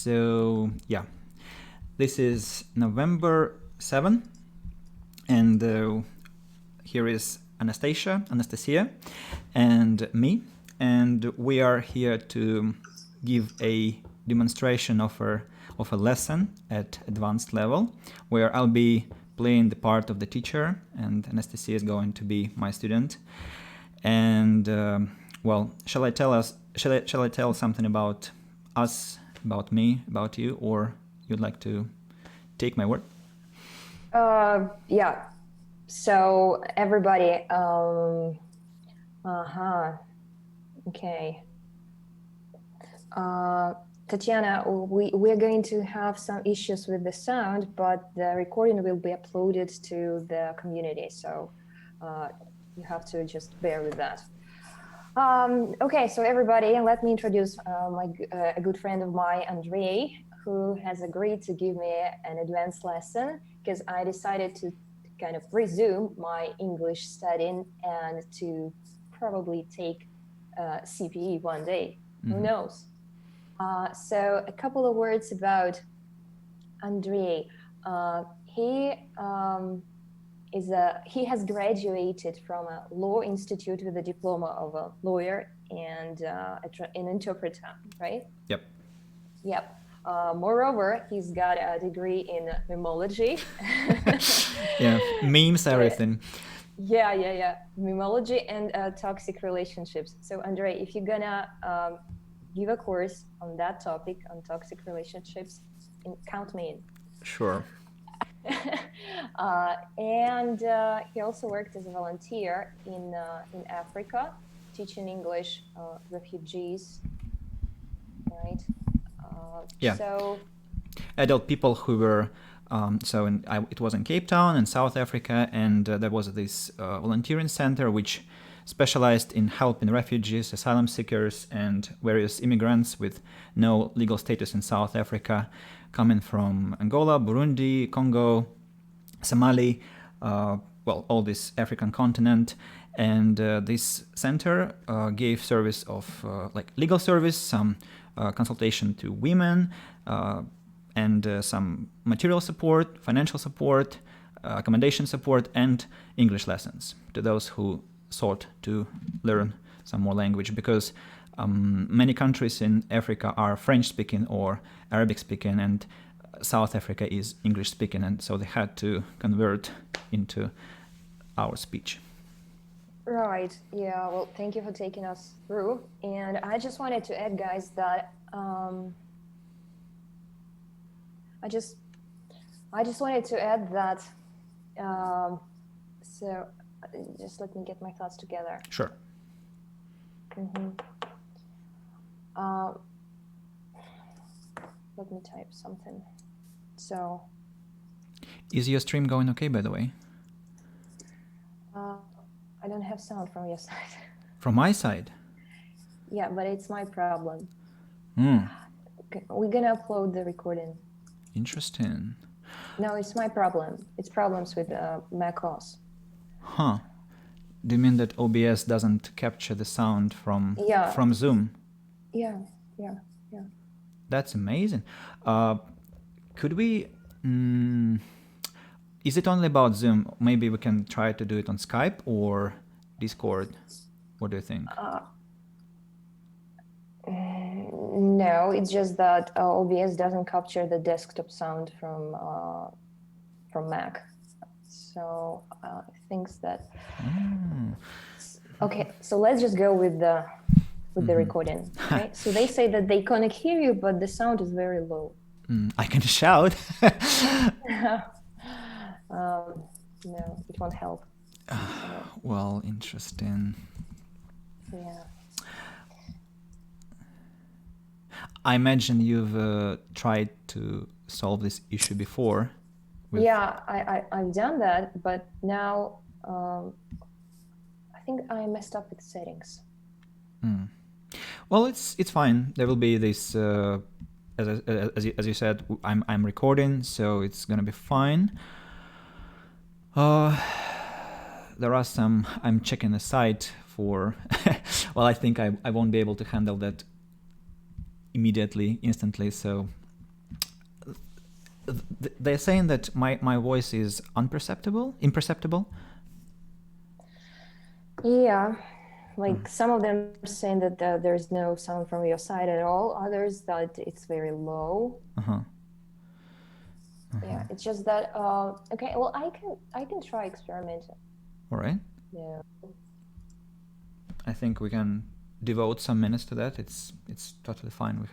So yeah, this is November 7, and here is Anastasia, and me, and we are here to give a demonstration of a lesson at advanced level, where I'll be playing the part of the teacher, and Anastasia is going to be my student. And well, shall I tell something about us, about me, about you, or you'd like to take my word? Yeah. So everybody, okay. Tatiana, we're going to have some issues with the sound, but the recording will be uploaded to the community. So you have to just bear with that. Okay, so everybody, let me introduce a good friend of mine, Andrei, who has agreed to give me an advanced lesson because I decided to kind of resume my English studying and to probably take CPE one day. Mm-hmm. Who knows? So a couple of words about Andrei. He has graduated from a law institute with a diploma of a lawyer and an interpreter, right? Yep. Yep. Moreover, he's got a degree in memology. Yeah, memes, everything. Yeah. Memology and toxic relationships. So, Andrei, if you're gonna give a course on that topic, on toxic relationships, count me in. Sure. And he also worked as a volunteer in Africa, teaching English refugees, right? Yeah. So adult people who were it was in Cape Town in South Africa, and there was this volunteering center which specialized in helping refugees, asylum seekers, and various immigrants with no legal status in South Africa, coming from Angola, Burundi, Congo, Somali, all this African continent. And this center gave service of legal service, some consultation to women, and some material support, financial support, accommodation support, and English lessons to those who sought to learn some more language, because many countries in Africa are French-speaking or Arabic-speaking, and South Africa is English-speaking, and so they had to convert into our speech. Right. Yeah. Well, thank you for taking us through. And I just wanted to add, guys, that I just wanted to add that. So just let me get my thoughts together. Sure. Mm-hmm. Let me type something. So. Is your stream going okay, by the way? I don't have sound from your side. From my side? Yeah, but it's my problem. Mm. We're gonna upload the recording. Interesting. No, it's my problem. It's problems with macOS. Huh. Do you mean that OBS doesn't capture the sound from Zoom? Yeah. That's amazing. Could we... is it only about Zoom? Maybe we can try to do it on Skype or Discord. What do you think? No, it's just that OBS doesn't capture the desktop sound from Mac. So things that. Okay, so let's just go with the recording. Right? So they say that they can't hear you, but the sound is very low. I can shout. No, it won't help. Well, interesting. Yeah. I imagine you've tried to solve this issue before. Yeah, I've done that, but now I think I messed up with settings. Well, it's fine. There will be this, as you said, I'm recording, so it's gonna be fine. There are some. I'm checking the site for. Well, I think I won't be able to handle that immediately, instantly. So they're saying that my voice is imperceptible. Yeah, like some of them are saying that there's no sound from your side at all. Others that it's very low. Yeah, it's just that. Okay, well, I can try experimenting. All right. Yeah. I think we can devote some minutes to that. It's totally fine. We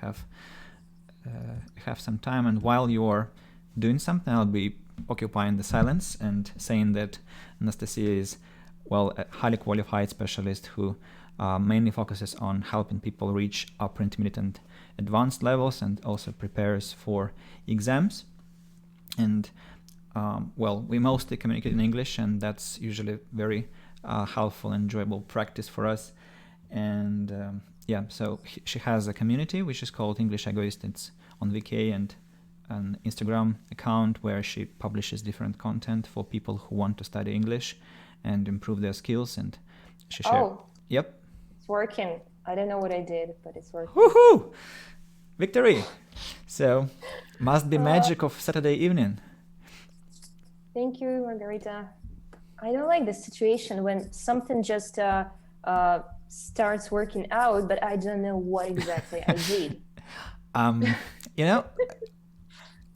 have some time, and while you're doing something, I'll be occupying the silence and saying that Anastasia is, well, a highly qualified specialist who mainly focuses on helping people reach upper intermediate and advanced levels, and also prepares for exams. And well, we mostly communicate in English, and that's usually very helpful and enjoyable practice for us. And yeah, so she has a community which is called English Egoist. It's on VK and an Instagram account where she publishes different content for people who want to study English and improve their skills. And she shares. Yep. It's working. I don't know what I did, but it's working. Woohoo! Victory! So, must be magic of Saturday evening. Thank you, Margarita. I don't like the situation when something just starts working out, but I don't know what exactly I did. You know,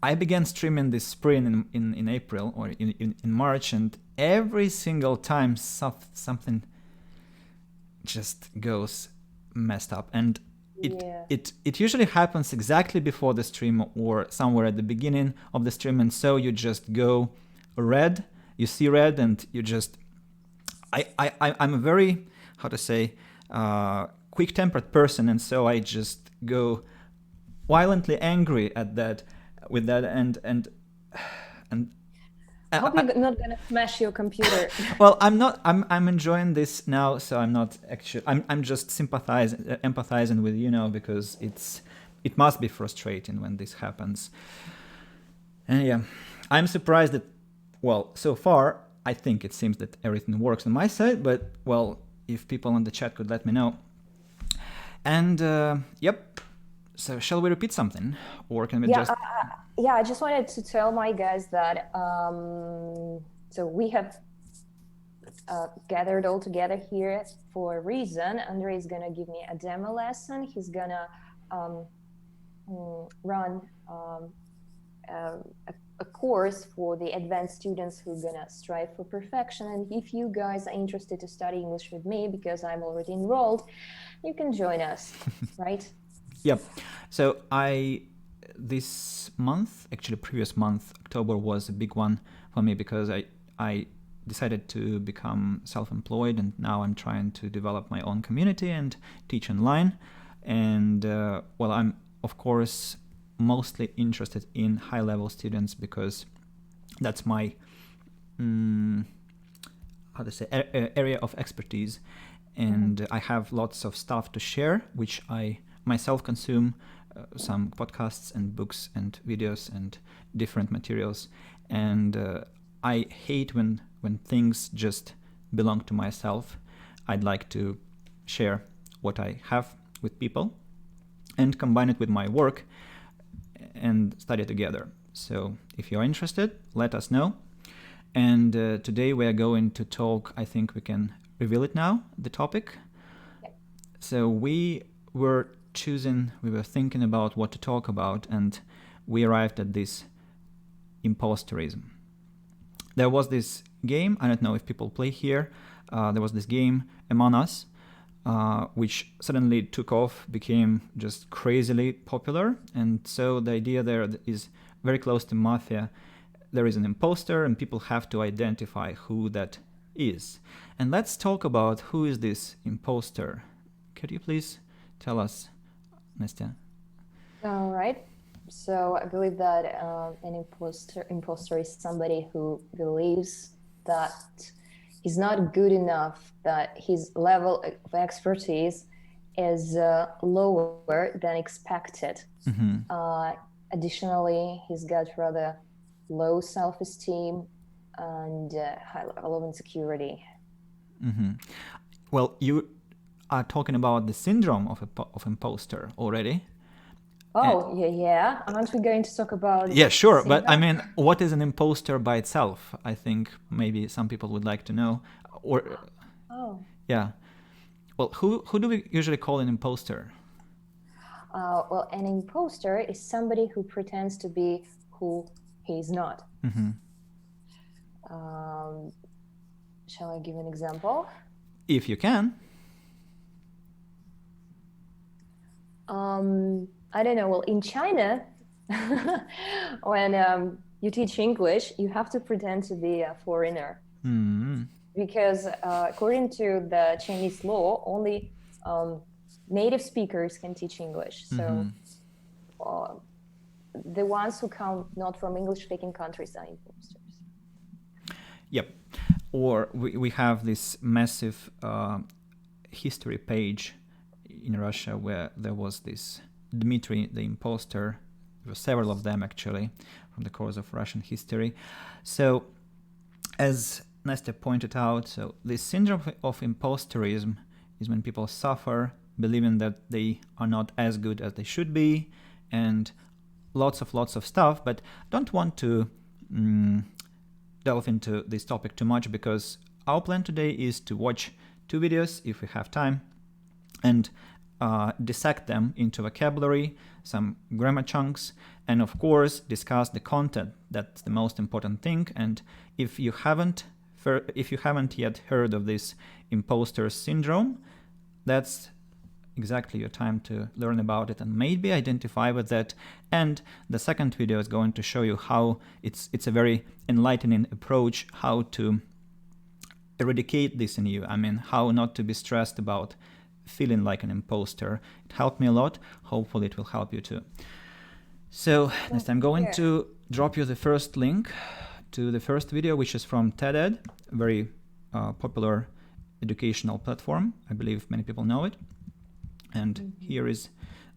I began streaming this spring in April or in March, and every single time something just goes messed up. And it usually happens exactly before the stream or somewhere at the beginning of the stream, and so you just go red, you see red, and you just I'm a very, how to say, quick-tempered person, and so I just go violently angry at that with that and I hope you're not gonna smash your computer. Well, I'm enjoying this now, so I'm not actually. I'm just empathizing with you now, because it must be frustrating when this happens. And yeah, I'm surprised that, well, so far I think it seems that everything works on my side. But well, if people on the chat could let me know. And yep. So shall we repeat something, or can we just? Yeah, I just wanted to tell my guys that so we have gathered all together here for a reason. Andre is gonna give me a demo lesson. He's gonna run a course for the advanced students who are gonna strive for perfection. And if you guys are interested to study English with me, because I'm already enrolled, you can join us, right? Yep. So this month, actually previous month, October, was a big one for me, because I decided to become self-employed, and now I'm trying to develop my own community and teach online. And well, I'm of course mostly interested in high-level students, because that's my area of expertise, and I have lots of stuff to share, which I myself consume, some podcasts and books and videos and different materials. And I hate when things just belong to myself. I'd like to share what I have with people and combine it with my work and study together. So if you're interested, let us know. And today we are going to talk, I think we can reveal it now, the topic. Yep. So we were thinking about what to talk about, and we arrived at this imposterism. There was this game, I don't know if people play here, there was this game Among Us, which suddenly took off, became just crazily popular. And so the idea there is very close to mafia. There is an imposter, and people have to identify who that is. And let's talk about who is this imposter. Could you please tell us, Nastya? All right. So I believe that an imposter is somebody who believes that he's not good enough, that his level of expertise is lower than expected. Additionally, he's got rather low self-esteem and high level of insecurity. Well, you are talking about the syndrome of imposter already. Oh, yeah. Aren't we going to talk about Yeah, sure. But I syndrome? mean, what is an imposter by itself? I think maybe some people would like to know. Or, Oh, yeah. Well, who do we usually call an imposter? well, an imposter is somebody who pretends to be who he is not. Um, shall I give an example? If you can. I don't know. Well, in China, when you teach English, you have to pretend to be a foreigner. Because according to the Chinese law, only native speakers can teach English. So the ones who come not from English-speaking countries are imposters. Yep. Or we have this massive history page in Russia where there was this Dmitry the imposter. There were several of them actually from the course of Russian history. So as Nastya pointed out, so this syndrome of imposterism is when people suffer believing that they are not as good as they should be, and lots of stuff. But don't want to delve into this topic too much, because our plan today is to watch 2 videos if we have time and dissect them into vocabulary, some grammar chunks, and of course discuss the content. That's the most important thing. And if you haven't yet heard of this imposter syndrome, that's exactly your time to learn about it and maybe identify with that. And the second video is going to show you how it's a very enlightening approach how to eradicate this in you. I mean, how not to be stressed about feeling like an imposter. It helped me a lot. Hopefully it will help you too. So next I'm going to drop you the first link to the first video, which is from TED-Ed, a very popular educational platform. I believe many people know it. And here is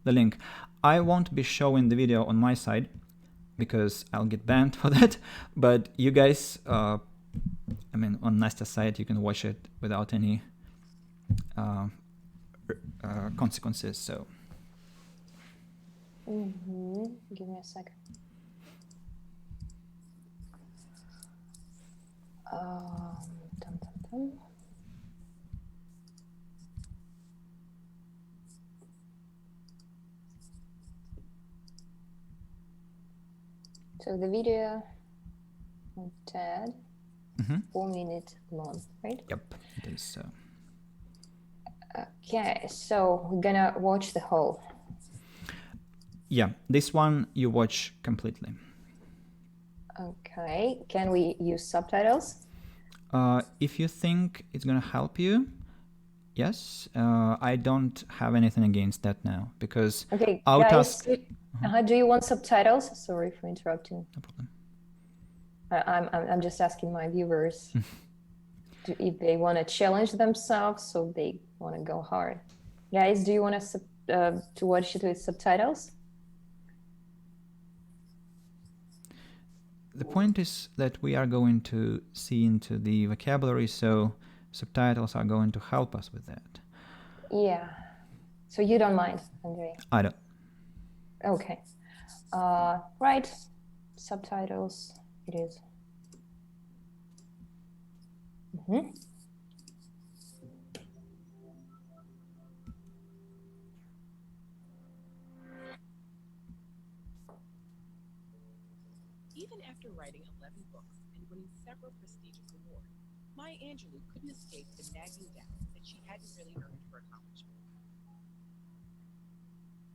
the link. I won't be showing the video on my side because I'll get banned for that. But you guys, I mean, on Nastya's side, you can watch it without any consequences. So. Give me a second. Dum, dum, dum. So the video on TED, 4 minutes long, right? Yep, it is. So. Okay, so we're gonna watch the whole. Yeah, this one you watch completely. Okay, can we use subtitles? If you think it's gonna help you, yes. I don't have anything against that now because okay, our guys, task. Do you want subtitles? Sorry for interrupting. No problem. I'm just asking my viewers if they want to challenge themselves, so they want to go hard. Guys, do you want to watch it with subtitles? The point is that we are going to see into the vocabulary, so subtitles are going to help us with that. Yeah. So you don't mind, Andrei? I don't. Okay. Right. Subtitles. It is. Even after writing 11 books and winning several prestigious awards, Maya Angelou couldn't escape the nagging doubt that she hadn't really earned her accomplishment.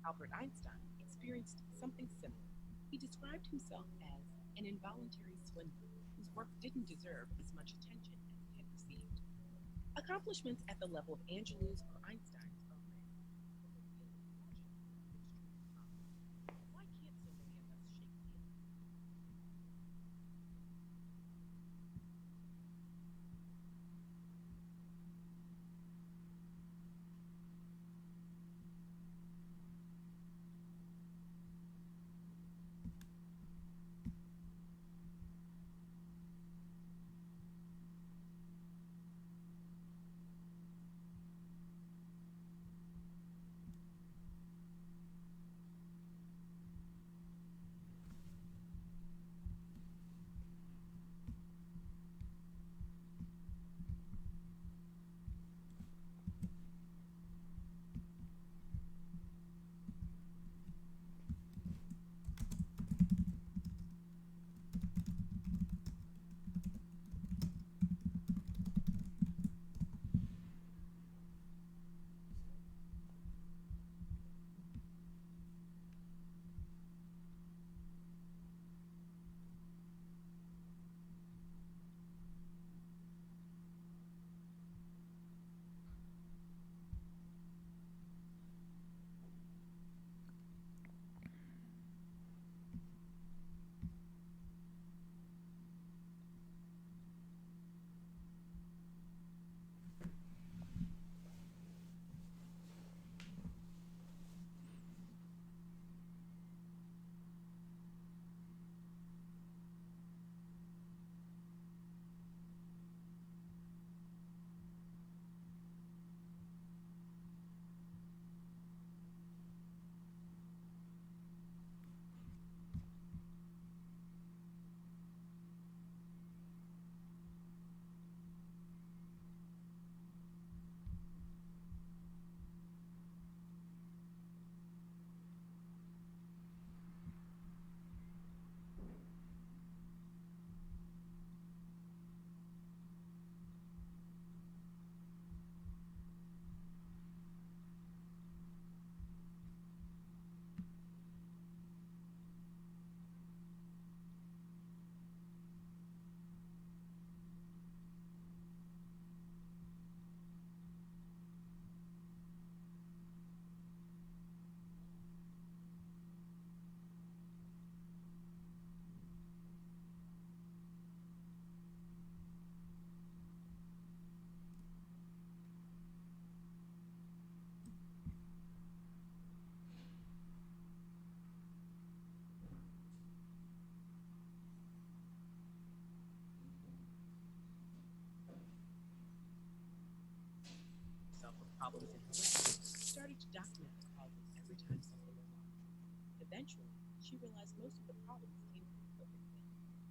Albert Einstein experienced something similar. He described himself as an involuntary swindler whose work didn't deserve as much attention as it had received. Accomplishments at the level of Angelou's or Einstein's are rare. Why can't so many of us shake the ill? herself of problems in her way, started to document the causes every time something went wrong. Eventually, she realized most of the problems came from coping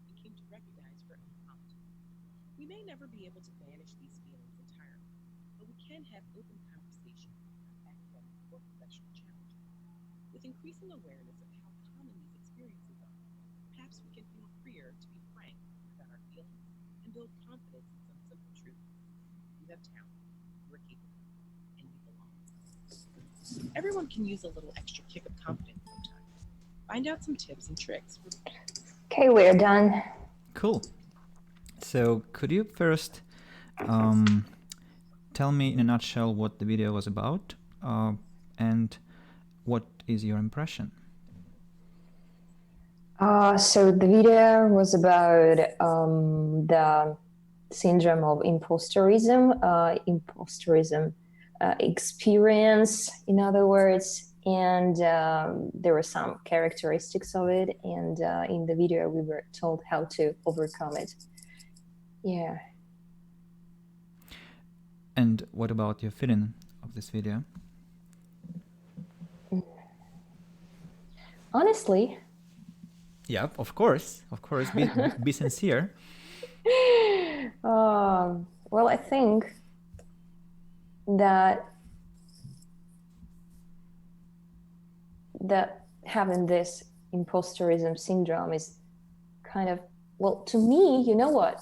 and came to recognize her own fault. We may never be able to banish these feelings entirely, but we can have open conversation about academic or professional challenges. With increasing awareness of how common these experiences are, perhaps we can feel freer to be frank about our feelings and build confidence in some simple truth. You have talent, you are capable, and you belong. Everyone can use a little extra kick of confidence sometimes. Find out some tips and tricks. Okay, we're done. Cool. So could you first tell me in a nutshell what the video was about and what is your impression? So the video was about the syndrome of imposterism, experience, in other words, and there were some characteristics of it, and in the video we were told how to overcome it. Yeah. And what about your feeling of this video? Honestly, Yeah, of course, be sincere. well, I think that having this imposterism syndrome is kind of, well, to me, you know what?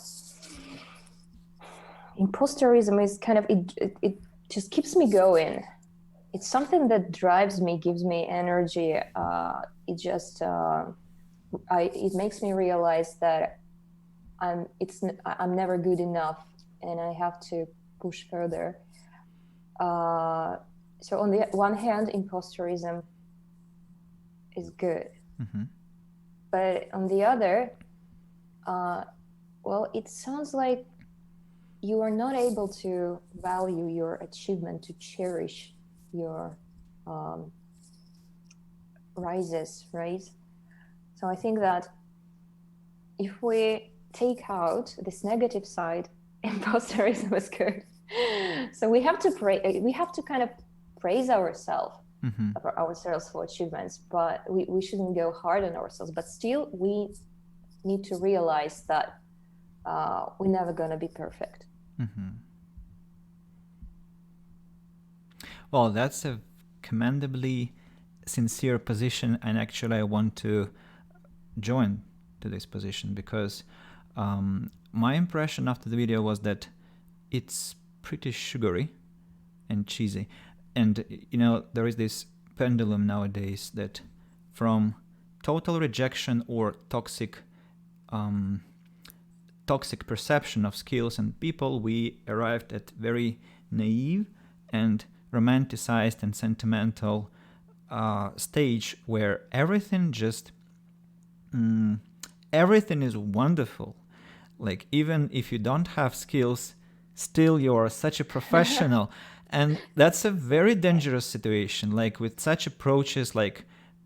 Imposterism is kind of, it just keeps me going. It's something that drives me, gives me energy. It just, it makes me realize that I'm never good enough and I have to push further. So on the one hand, imposterism is good. Mm-hmm. But on the other, well, it sounds like you are not able to value your achievement, to cherish your rises, right? So I think that if we take out this negative side, imposterism is good. So we have to kind of praise ourselves, ourselves for achievements, but we shouldn't go hard on ourselves. But still, we need to realize that we're never going to be perfect. Mm-hmm. Well, that's a commendably sincere position, and actually I want to join to this position because my impression after the video was that it's pretty sugary and cheesy. And, you know, there is this pendulum nowadays that from total rejection or toxic perception of skills and people, we arrived at very naive and romanticized and sentimental stage where everything just everything is wonderful. Like, even if you don't have skills, still you are such a professional. And that's a very dangerous situation. Like, with such approaches, like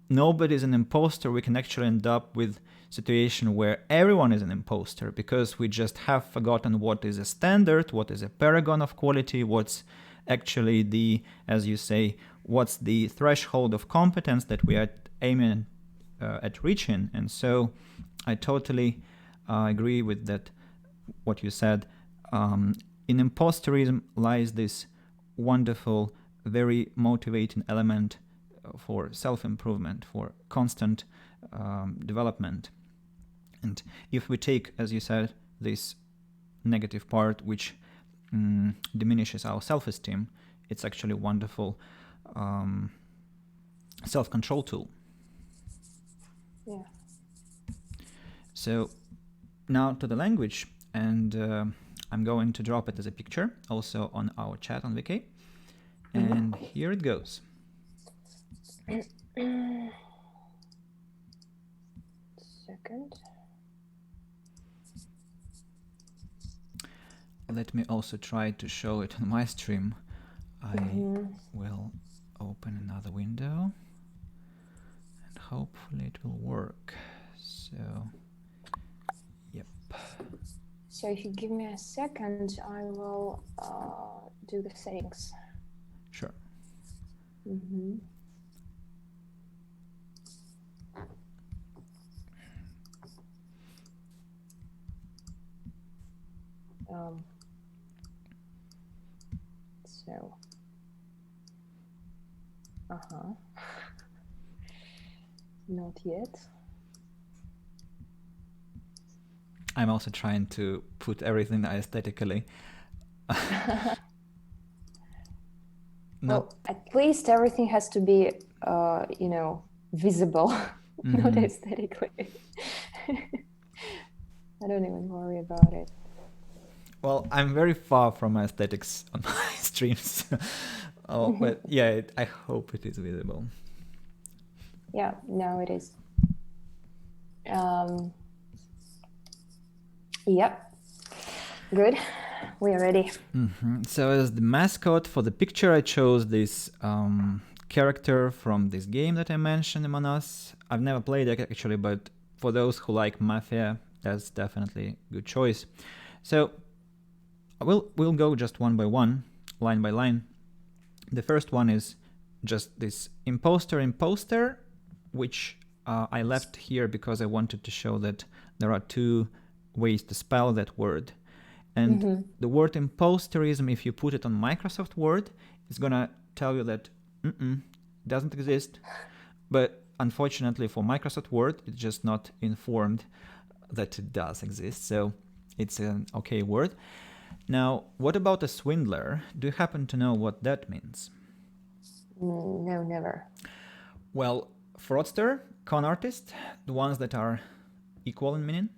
nobody's an imposter, we can actually end up with situation where everyone is an imposter because we just have forgotten what is a standard, what is a paragon of quality, what's actually the, as you say, what's the threshold of competence that we are aiming at reaching. And so I totally agree with that, what you said. In imposterism lies this wonderful, very motivating element for self-improvement, for constant development. And if we take, as you said, this negative part, which diminishes our self-esteem, it's actually a wonderful self-control tool. Yeah. So now to the language, and I'm going to drop it as a picture also on our chat on Wiki. And here it goes. Second. Let me also try to show it on my stream. I will open another window and hopefully it will work. So, yep. So if you give me a second, I will do the settings. Sure. Mm-hmm. So, not yet. I'm also trying to put everything aesthetically. Well, at least everything has to be, visible, not aesthetically. I don't even worry about it. Well, I'm very far from aesthetics on my streams. But yeah, I hope it is visible. Yeah, now it is. Yep. Good. We are ready. So as the mascot for the picture, I chose this character from this game that I mentioned, Among Us. I've never played it actually, but for those who like Mafia, that's definitely a good choice. So we'll go just one by one, line by line. The first one is just this imposter, which I left here because I wanted to show that there are two ways to spell that word. And the word imposterism, if you put it on Microsoft Word, it's going to tell you that doesn't exist. But unfortunately for Microsoft Word, it's just not informed that it does exist. So it's an okay word. Now, what about a swindler? Do you happen to know what that means? No, never. Well, fraudster, con artist, the ones that are equal in meaning.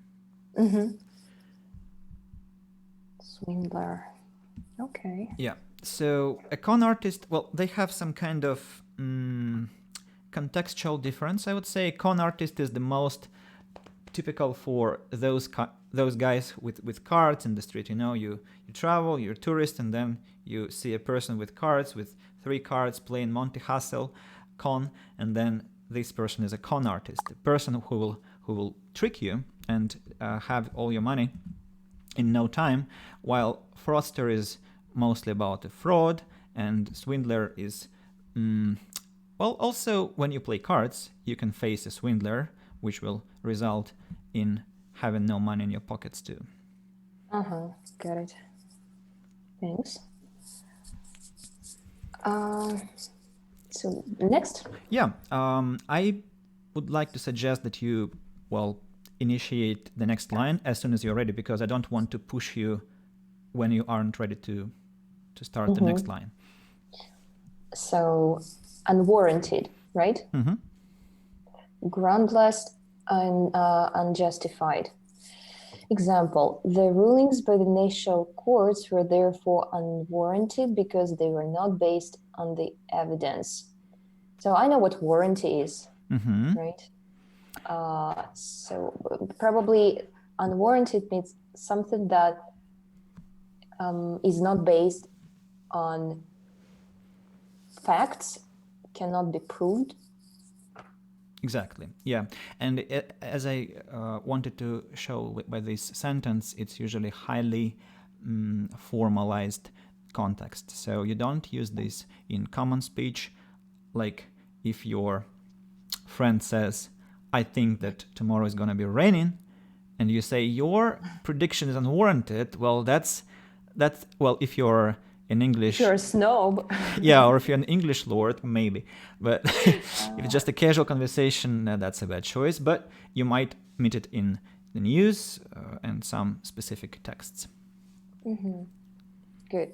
Swindler. Okay. Yeah. So a con artist, well, they have some kind of contextual difference. I would say con artist is the most typical for those guys with cards in the street. You travel, you're a tourist, and then you see a person with cards, with 3 cards playing Monte Hustle con, and then this person is a con artist, a person who will trick you and have all your money in no time, while fraudster is mostly about a fraud, and swindler is also when you play cards, you can face a swindler, which will result in having no money in your pockets too. Got it. Thanks. So next. Yeah, I would like to suggest that you, initiate the next line as soon as you're ready, because I don't want to push you when you aren't ready to start the next line. So, unwarranted, right? Groundless and unjustified. Example, the rulings by the national courts were therefore unwarranted because they were not based on the evidence. So I know what warranty is, right? So probably unwarranted means something that is not based on facts, cannot be proved. Exactly. Yeah. And as I wanted to show by this sentence, it's usually highly formalized context. So you don't use this in common speech. Like if your friend says, I think that tomorrow is going to be raining, and you say your prediction is unwarranted, well, that's if you're in English. If you're a snob. Yeah, or if you're an English lord, maybe. But if it's just a casual conversation, that's a bad choice. But you might meet it in the news and some specific texts. Good.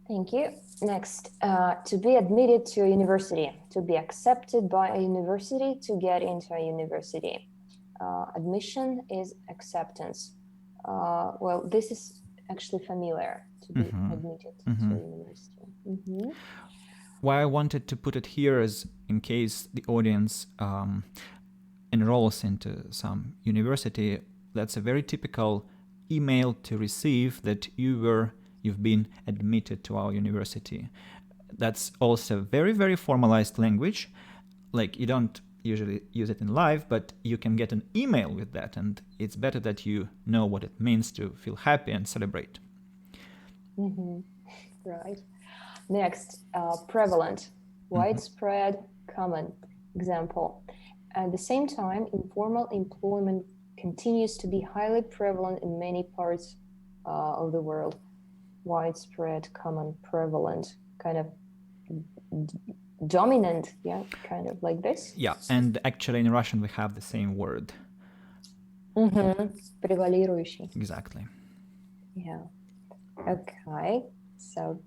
Thank you. Next, to be admitted to a university, to be accepted by a university, to get into a university. Admission is acceptance. Well, this is actually familiar, to be admitted to a university. Why I wanted to put it here is in case the audience enrolls into some university, that's a very typical email to receive that you've been admitted to our university. That's also very, very formalized language. Like you don't usually use it in live, but you can get an email with that, and it's better that you know what it means to feel happy and celebrate. Right. Next, prevalent, widespread, common. Example. At the same time, informal employment continues to be highly prevalent in many parts of the world. Widespread, common, prevalent, kind of dominant, yeah, kind of like this. Yeah, and actually in Russian we have the same word. Превалирующий. Exactly. Yeah. Okay. So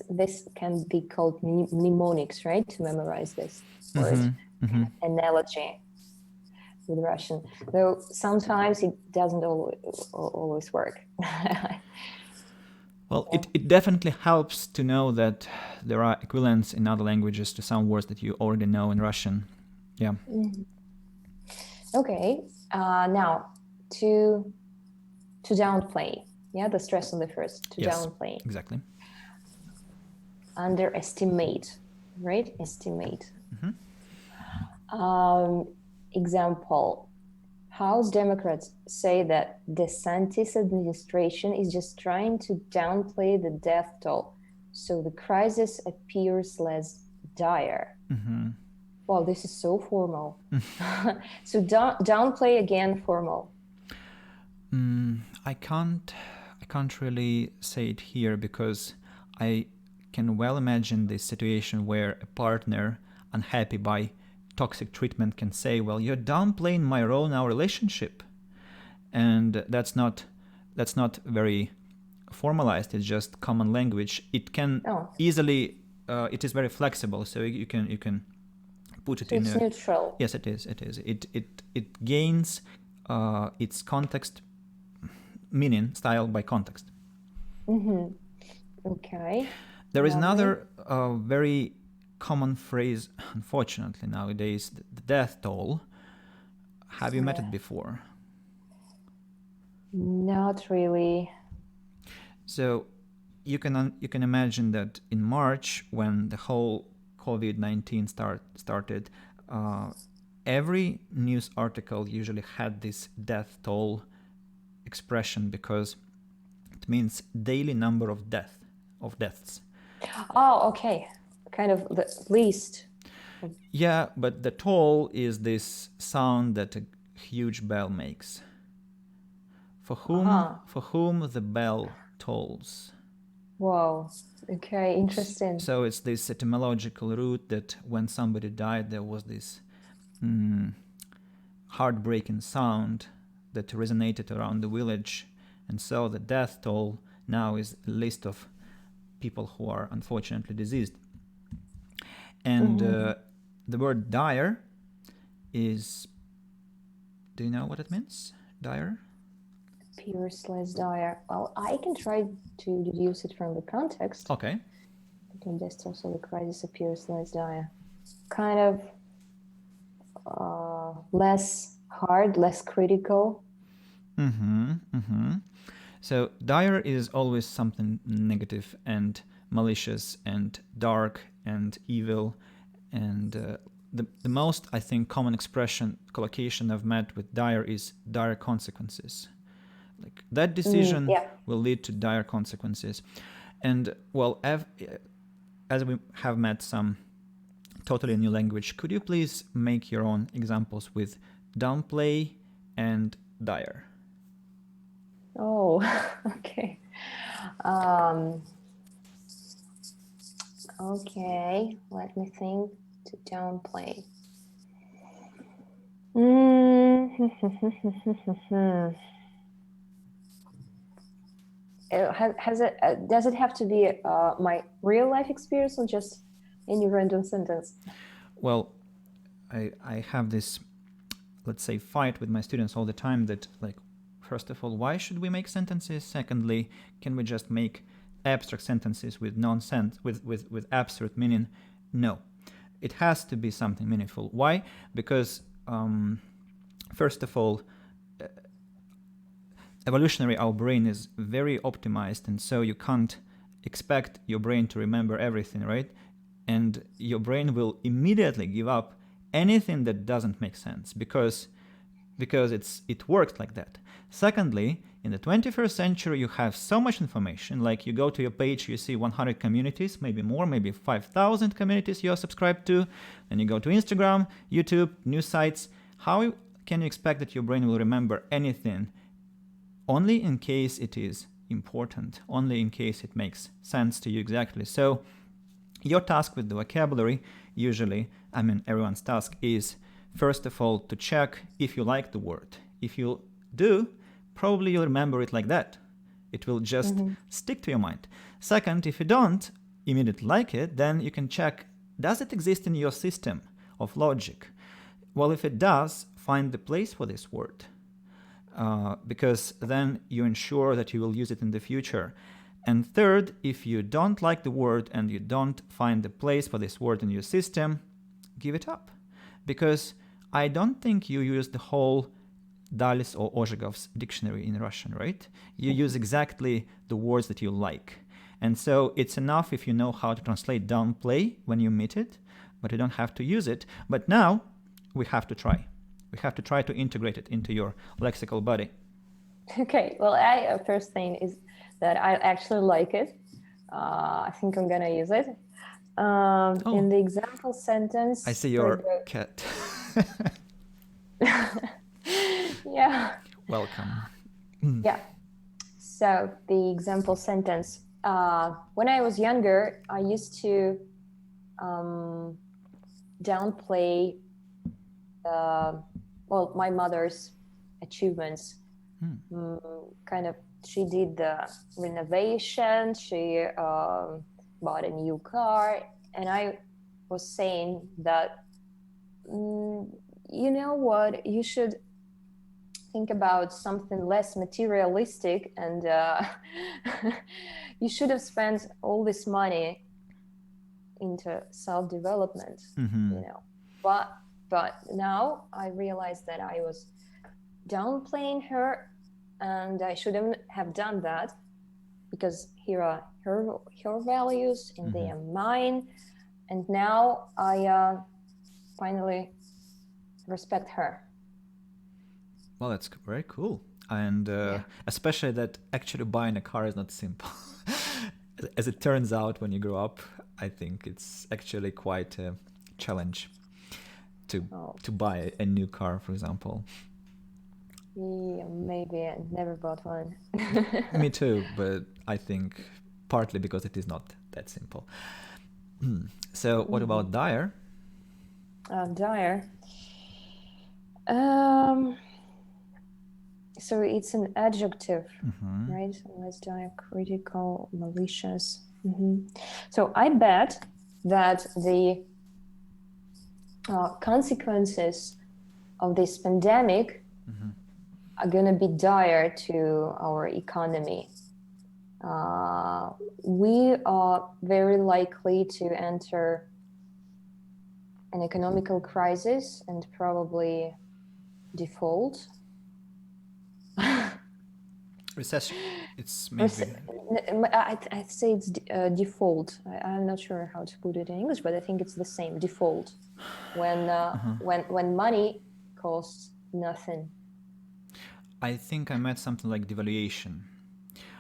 this can be called mnemonics, right? To memorize this word. Analogy with Russian. Though sometimes it doesn't always work. Well, it definitely helps to know that there are equivalents in other languages to some words that you already know in Russian. Yeah. Okay. Now to downplay. Yeah, the stress on the first. To downplay. Exactly. Underestimate, right? Estimate. Example. House Democrats say that DeSantis administration is just trying to downplay the death toll, so the crisis appears less dire. Wow, this is so formal. So downplay again, formal. I can't really say it here because I can well imagine this situation where a partner unhappy by toxic treatment can say, well, you're downplaying my role in our relationship. And that's not very formalized. It's just common language. It can easily, it is very flexible. So you can put it in it's neutral. Yes, it is. It gains its context, meaning, style by context. Okay. There is another very common phrase, unfortunately nowadays, the death toll. Have you met it before? Not really. So you can imagine that in March, when the whole COVID-19 started, every news article usually had this death toll expression because it means daily number of deaths. Oh, okay. Kind of the least. Yeah, but the toll is this sound that a huge bell makes. For whom the bell tolls. Wow. Okay, interesting. So it's this etymological root that when somebody died, there was this heartbreaking sound that resonated around the village. And so the death toll now is a list of people who are unfortunately deceased. And the word dire is... Do you know what it means? Dire? Appears less dire. Well, I can try to deduce it from the context. Okay. Between death toll, so the crisis appears less dire. Kind of less hard, less critical. So dire is always something negative and malicious and dark and evil, and the most, I think, common collocation I've met with dire is dire consequences. Like that decision will lead to dire consequences. And well, as we have met some totally new language, could you please make your own examples with downplay and dire? Oh, okay. Okay, let me think. To downplay. Does it have to be my real life experience or just any random sentence? Well, I have this, let's say, fight with my students all the time that, like, first of all, why should we make sentences? Secondly, can we just make abstract sentences with nonsense, with absurd meaning? No, it has to be something meaningful. Why? Because first of all, evolutionary, our brain is very optimized, and so you can't expect your brain to remember everything, right? And your brain will immediately give up anything that doesn't make sense because it works like that. Secondly, In the 21st century, you have so much information. Like you go to your page, you see 100 communities, maybe more, maybe 5,000 communities you're subscribed to. Then you go to Instagram, YouTube, news sites. How can you expect that your brain will remember anything? Only in case it is important, only in case it makes sense to you exactly. So your task with the vocabulary, usually, everyone's task is, first of all, to check if you like the word. If you do, probably you'll remember it like that. It will just stick to your mind. Second, if you don't immediately like it, then you can check, does it exist in your system of logic? Well, if it does, find the place for this word. Because then you ensure that you will use it in the future. And third, if you don't like the word and you don't find the place for this word in your system, give it up. Because I don't think you use the whole Dalis or Ozhegov's dictionary in Russian, right? You use exactly the words that you like. And so it's enough if you know how to translate downplay when you meet it, but you don't have to use it. But now we have to try. We have to try to integrate it into your lexical body. Okay, well, first thing is that I actually like it. I think I'm gonna use it. In the example sentence. I see your cat. Yeah. Welcome. Yeah. So the example sentence. When I was younger, I used to downplay my mother's achievements. She did the renovation, she bought a new car, and I was saying that, you know what, you should think about something less materialistic, and you should have spent all this money into self-development, you know. But now I realized that I was downplaying her, and I shouldn't have done that, because here are her values and they are mine, and now I finally respect her. Well, that's very cool. And especially that actually buying a car is not simple. As it turns out, when you grow up, I think it's actually quite a challenge to buy a new car, for example. Yeah, maybe I never bought one. Me too, but I think partly because it is not that simple. So what about dire? Dire. So it's an adjective, right? Let's dire, critical, malicious. So I bet that the consequences of this pandemic are going to be dire to our economy. We are very likely to enter an economical crisis and probably default. Recession. It's maybe. I'd say it's default. I'm not sure how to put it in English, but I think it's the same, default. When money costs nothing. I think I meant something like devaluation.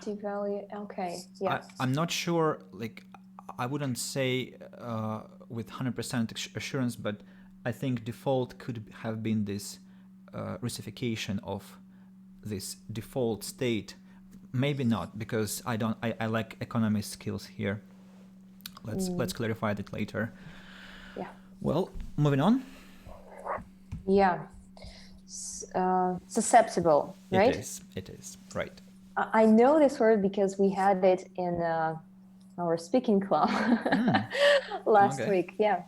Okay, yeah. I'm not sure, like, I wouldn't say with 100% assurance, but I think default could have been this Russification of this default state. Maybe not, because I lack economy skills here. Let's clarify that later. Yeah. Well, moving on. Yeah. Susceptible, right? It is, right. I know this word because we had it in our speaking club last week. Yeah.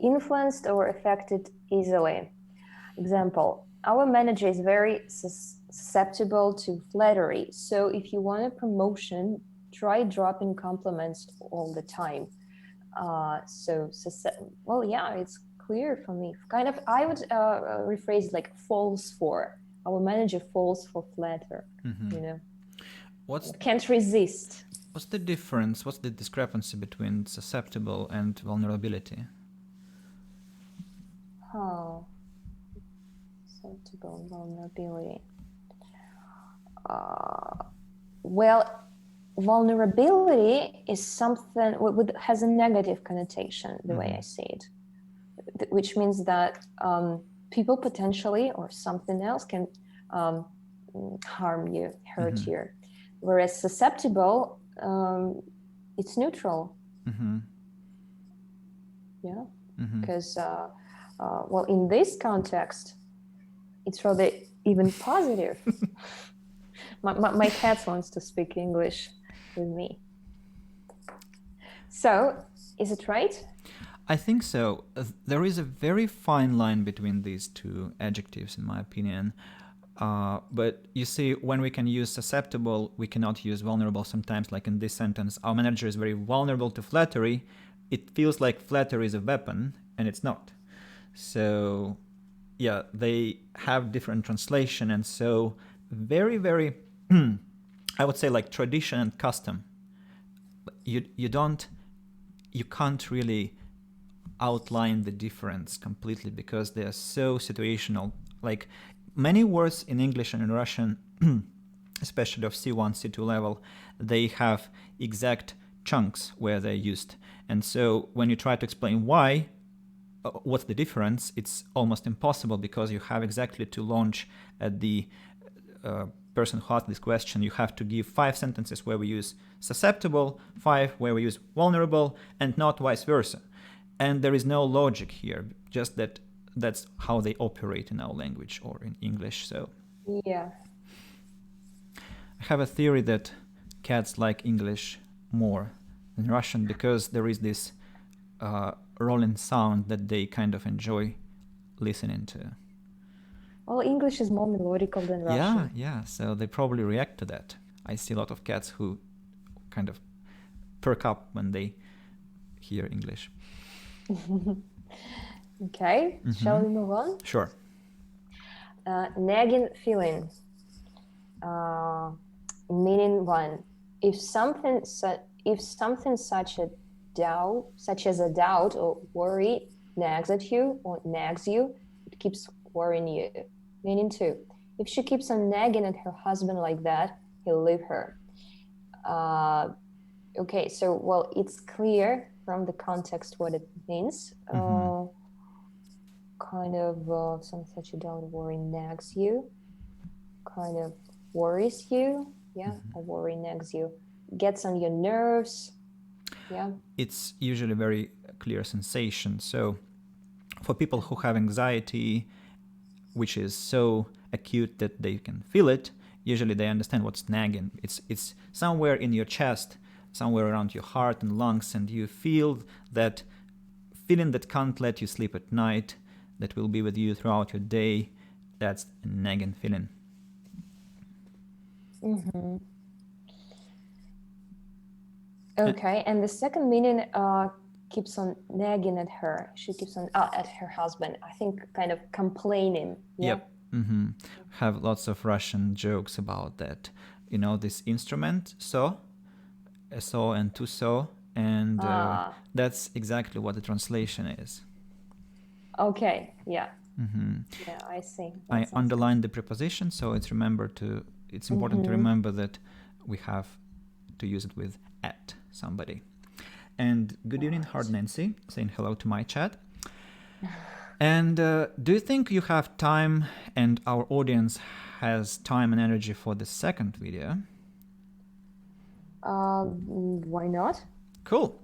Influenced or affected easily. Example, our manager is very susceptible to flattery. So if you want a promotion, try dropping compliments all the time. It's clear for me. Kind of, I would rephrase like falls for. Our manager falls for flatter, you know. Can't resist. What's the difference? What's the discrepancy between susceptible and vulnerability? Susceptible, vulnerability. Well, vulnerability is something has a negative connotation, the way I see it, which means that people potentially or something else can harm you, hurt you. Whereas susceptible, it's neutral. Yeah, because well, in this context, it's rather even positive. My cat wants to speak English with me. So, is it right? I think so. There is a very fine line between these two adjectives, in my opinion. But you see, when we can use susceptible, we cannot use vulnerable sometimes. Like in this sentence, our manager is very vulnerable to flattery. It feels like flattery is a weapon, and it's not. So, yeah, they have different translation, and so very, very, I would say like tradition and custom. You can't really outline the difference completely because they are so situational. Like many words in English and in Russian, especially of C1, C2 level, they have exact chunks where they're used. And so when you try to explain why, what's the difference, it's almost impossible because you have exactly to launch at the person who asked this question. You have to give 5 sentences where we use susceptible, 5 where we use vulnerable, and not vice versa. And there is no logic here, just that that's how they operate in our language or in English. So yeah, I have a theory that cats like English more than Russian because there is this rolling sound that they kind of enjoy listening to. well, English is more melodical than Russian. Yeah, so they probably react to that. I see a lot of cats who kind of perk up when they hear English. Okay, shall we move on? Sure. Nagging feeling, meaning 1. If something such as a doubt or worry nags at you or nags you, it keeps worrying you. Meaning 2. If she keeps on nagging at her husband like that, he'll leave her. Okay, so well, it's clear from the context what it means. Kind of some such a doubt, worry nags you, kind of worries you, or worry nags you, gets on your nerves. It's usually a very clear sensation. So for people who have anxiety, which is so acute that they can feel it, usually they understand what's nagging. It's somewhere in your chest, somewhere around your heart and lungs, and you feel that feeling that can't let you sleep at night, that will be with you throughout your day. That's a nagging feeling. Okay, and the second meaning keeps on nagging at her. She keeps on at her husband. I think kind of complaining. Yep. Have lots of Russian jokes about that. You know, this instrument, saw, a saw and two saw, and that's exactly what the translation is. Okay, yeah. Yeah, I see. I underlined the preposition, so it's important to remember that we have to use it with at somebody. And good evening, Hard Nancy, saying hello to my chat. And do you think you have time and our audience has time and energy for the second video? Why not? Cool.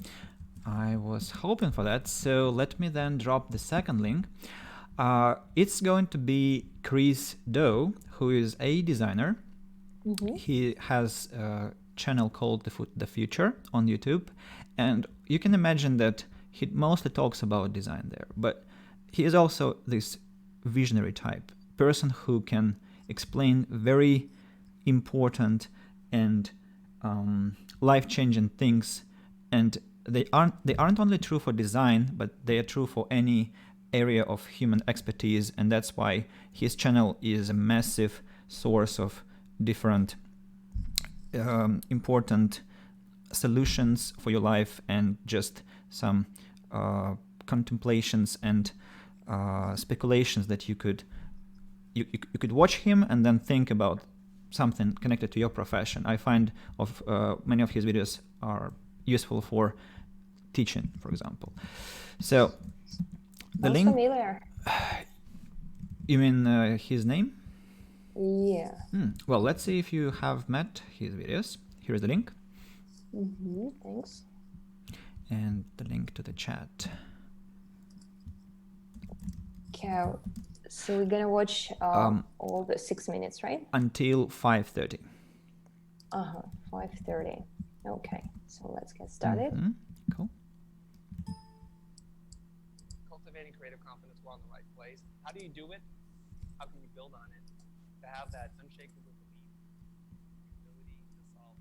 I was hoping for that. So let me then drop the second link. It's going to be Chris Doe, who is a designer. He has a channel called The Future on YouTube. And you can imagine that he mostly talks about design there. But he is also this visionary type, person who can explain very important and life-changing things. And they aren't only true for design, but they are true for any area of human expertise. And that's why his channel is a massive source of different important solutions for your life and just some contemplations and speculations that you could watch him and then think about something connected to your profession. I find of many of his videos are useful for teaching, for example. So the Sounds link. familiar. You mean his name? Yeah. Well, let's see if you have met his videos. Here's the link. Thanks. And the link to the chat. Okay. So we're gonna watch all the 6 minutes, right? Until 5:30. 5:30. Okay. So let's get started. Cool. Cultivating creative confidence while in the right place. How do you do it? How can you build on it? To have that unshakable belief, the ability to solve.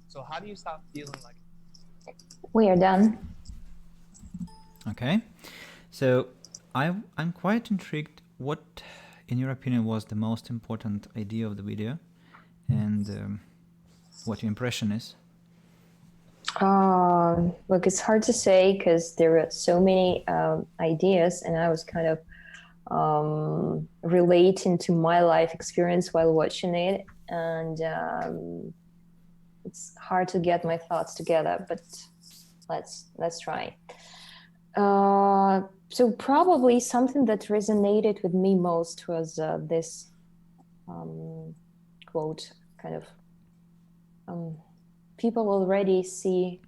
So how do you stop feeling like We are done. Okay. So I'm quite intrigued. What, in your opinion, was the most important idea of the video, and what your impression is? Look, it's hard to say because there are so many ideas, and I was kind of relating to my life experience while watching it, and it's hard to get my thoughts together. But let's try. So probably something that resonated with me most was this quote, kind of. People already see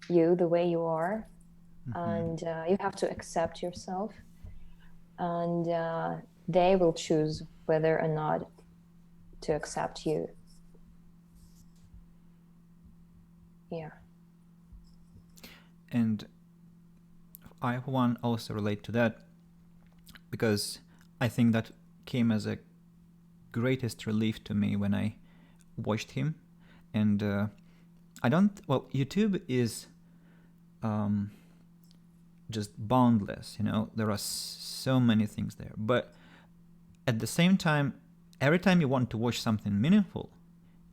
you the way you are, and you have to accept yourself, and they will choose whether or not to accept you. Yeah. And I, for one, also relate to that, because I think that came as a greatest relief to me when I watched him. And YouTube is just boundless, there are so many things there. But at the same time, every time you want to watch something meaningful,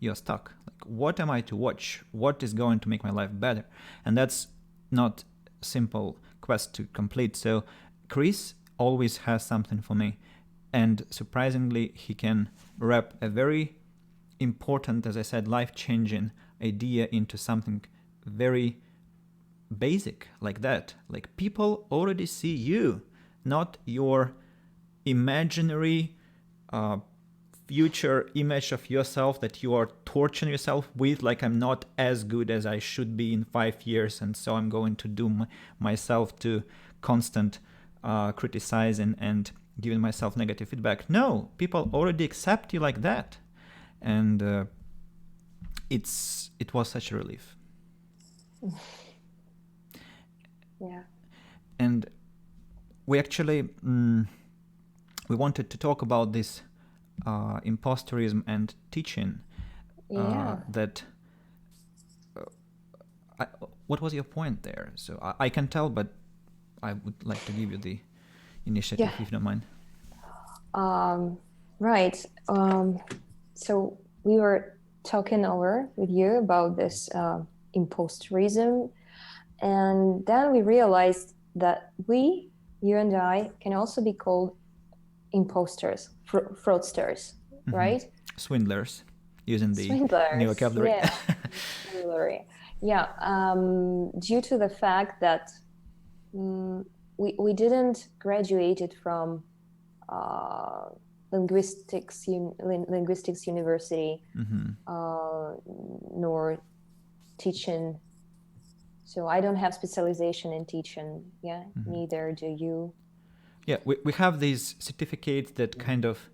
you're stuck. Like, what am I to watch? What is going to make my life better? And that's not simple quest to complete. So Chris always has something for me. And surprisingly, he can wrap a very important, as I said, life-changing idea into something very basic like that. Like, people already see you, not your imaginary future image of yourself that you are torturing yourself with, like, I'm not as good as I should be in 5 years, and so I'm going to do myself to constant criticizing and giving myself negative feedback. No, people already accept you like that. And it was such a relief. Yeah. And we actually we wanted to talk about this imposterism and teaching. Yeah. What was your point there? So I can tell, but I would like to give you the initiative, if you don't mind. Right. So we were talking over with you about this imposterism, and then we realized that you and I, can also be called imposters, fraudsters, right? Swindlers, using the Swindlers, new vocabulary. yeah. Vocabulary. Yeah. Due to the fact that we didn't graduated from linguistics university, nor teaching. So I don't have specialization in teaching. Yeah, neither do you. Yeah, we have these certificates that kind of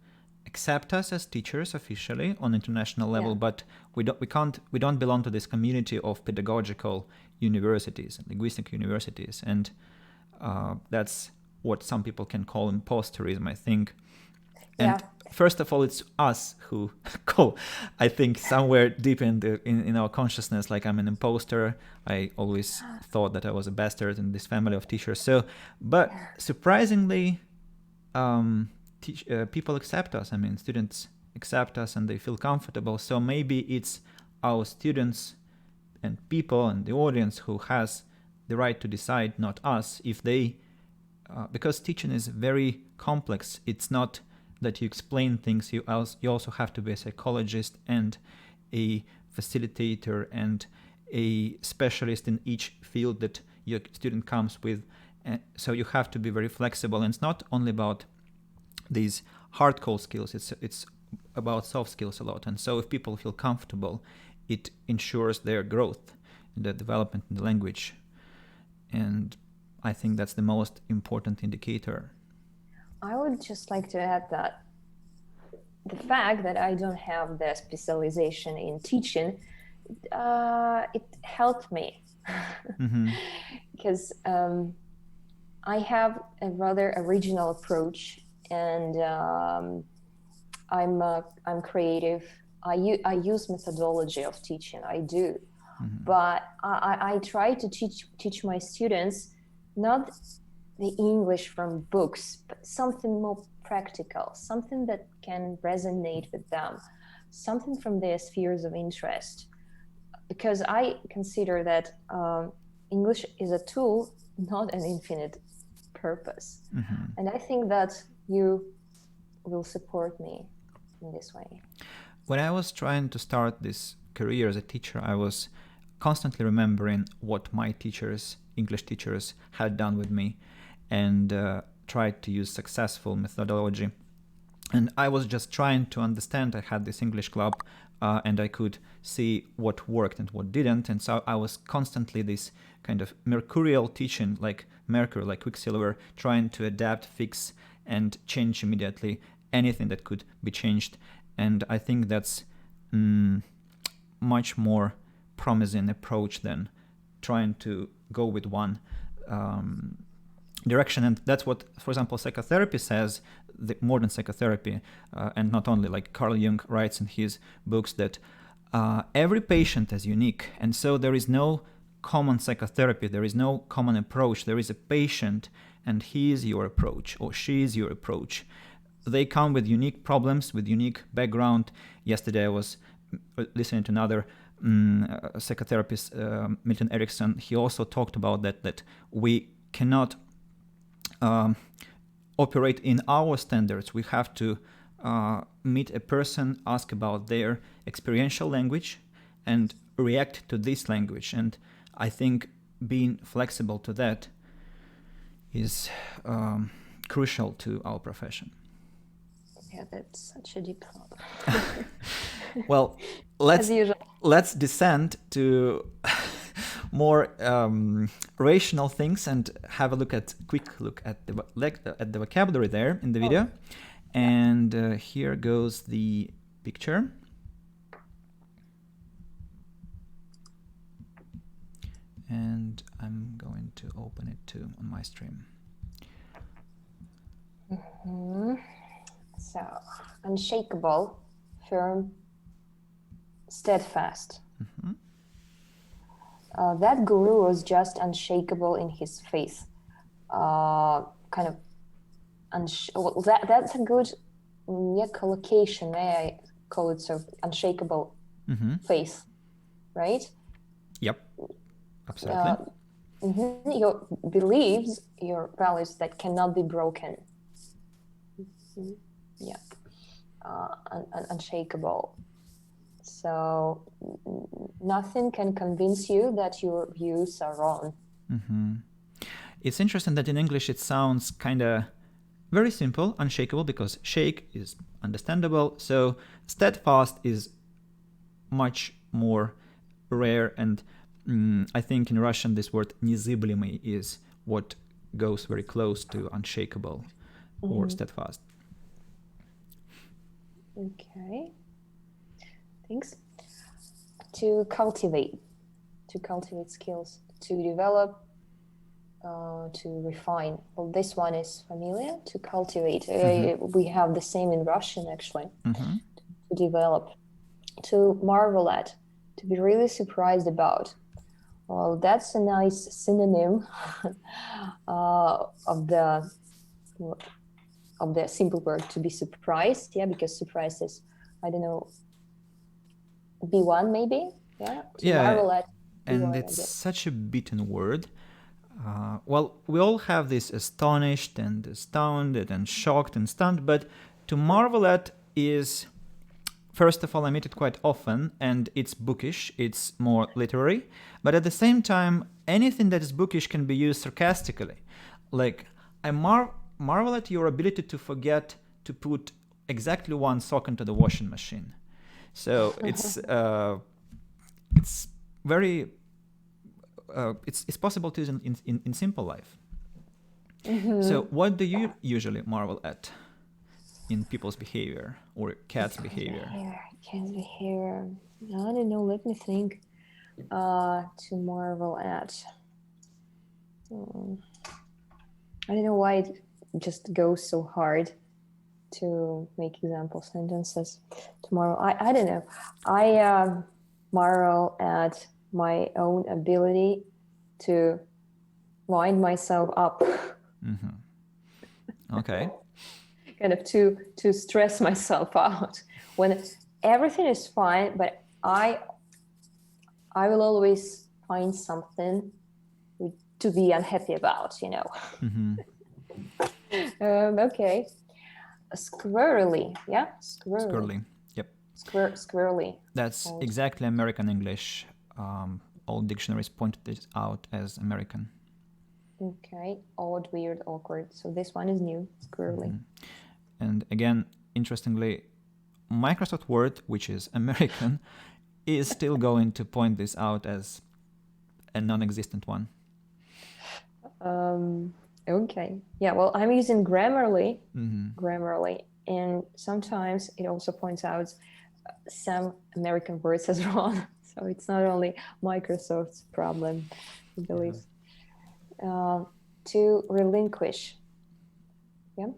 accept us as teachers officially on international level, but we don't belong to this community of pedagogical universities and linguistic universities, and that's what some people can call imposterism, I think. And first of all, it's us who call, I think, somewhere deep in our consciousness, like, I'm an imposter. I always thought that I was a bastard in this family of teachers. So, but surprisingly, people accept us. I mean, students accept us and they feel comfortable. So maybe it's our students and people and the audience who has the right to decide, not us, if they, because teaching is very complex. It's not that you explain things. You also have to be a psychologist and a facilitator and a specialist in each field that your student comes with. So you have to be very flexible. And it's not only about these hardcore skills. It's about soft skills a lot. And so if people feel comfortable, it ensures their growth, the development in the language. And I think that's the most important indicator. I would just like to add that the fact that I don't have the specialization in teaching, it helped me because I have a rather original approach, and I'm creative. I use methodology of teaching. I do. But I try to teach my students not the English from books, but something more practical, something that can resonate with them, something from their spheres of interest. Because I consider that English is a tool, not an infinite purpose. And I think that you will support me in this way. When I was trying to start this career as a teacher, I was constantly remembering what my teachers, English teachers, had done with me, and tried to use successful methodology. And I was just trying to understand. I had this English club, and I could see what worked and what didn't. And so I was constantly this kind of mercurial teaching, like mercury, like quicksilver, trying to adapt, fix, and change immediately anything that could be changed. And I think that's much more promising approach than trying to go with one direction. And that's what, for example, psychotherapy says, the modern psychotherapy, and not only, like Carl Jung writes in his books that every patient is unique. And so there is no common psychotherapy, there is no common approach. There is a patient, and he is your approach, or she is your approach. They come with unique problems, with unique background. Yesterday I was listening to another psychotherapist, Milton Erickson. He also talked about that we cannot operate in our standards. We have to meet a person, ask about their experiential language, and react to this language. And I think being flexible to that is crucial to our profession. Yeah, that's such a deep thought. Well, let's descend to more rational things and have a quick look at the vocabulary there in the video. And here goes the picture. And I'm going to open it too on my stream. So, unshakable, firm, steadfast. That guru was just unshakable in his faith. Kind of, that's a good collocation, may I call it so, unshakable faith, right? Yep, absolutely. Your beliefs, your values that cannot be broken. Yeah, unshakable. So nothing can convince you that your views are wrong. It's interesting that in English it sounds kind of very simple, unshakable, because shake is understandable. So steadfast is much more rare, and I think in Russian this word незыблемый is what goes very close to unshakable or steadfast. Okay. Thanks. To cultivate skills, to develop, to refine. Well, this one is familiar. To cultivate. We have the same in Russian, actually. To develop, to marvel at, to be really surprised about. Well, that's a nice synonym of the simple word to be surprised. Yeah, because surprise is, I don't know, B1 maybe. Yeah. To marvel at. And it's such a beaten word. Well, we all have this astonished and astounded and shocked and stunned, but to marvel at is, first of all, I meet it quite often, and it's bookish, it's more literary, but at the same time, anything that is bookish can be used sarcastically. Like, I marvel at your ability to forget to put exactly one sock into the washing machine. So it's very it's possible to use in simple life. So what do you usually marvel at in people's behavior or cats' behavior? Cat's behavior. I don't know. Let me think. To marvel at. I don't know why it just goes so hard to make example sentences. Tomorrow, I don't know. I marvel at my own ability to wind myself up, Okay. kind of to stress myself out when everything is fine, but I will always find something to be unhappy about, you know. Okay. Squirrely, yeah? Squirrely. Yep. Squirrely. That's Old. exactly American English. All dictionaries pointed this out as American. Okay. Odd, weird, awkward. So this one is new. Squirrely. And again, interestingly, Microsoft Word, which is American, is still going to point this out as a non-existent one. Okay. Yeah, well, I'm using Grammarly. Grammarly. And sometimes it also points out some American words as wrong. So it's not only Microsoft's problem, I believe. To relinquish. Yeah.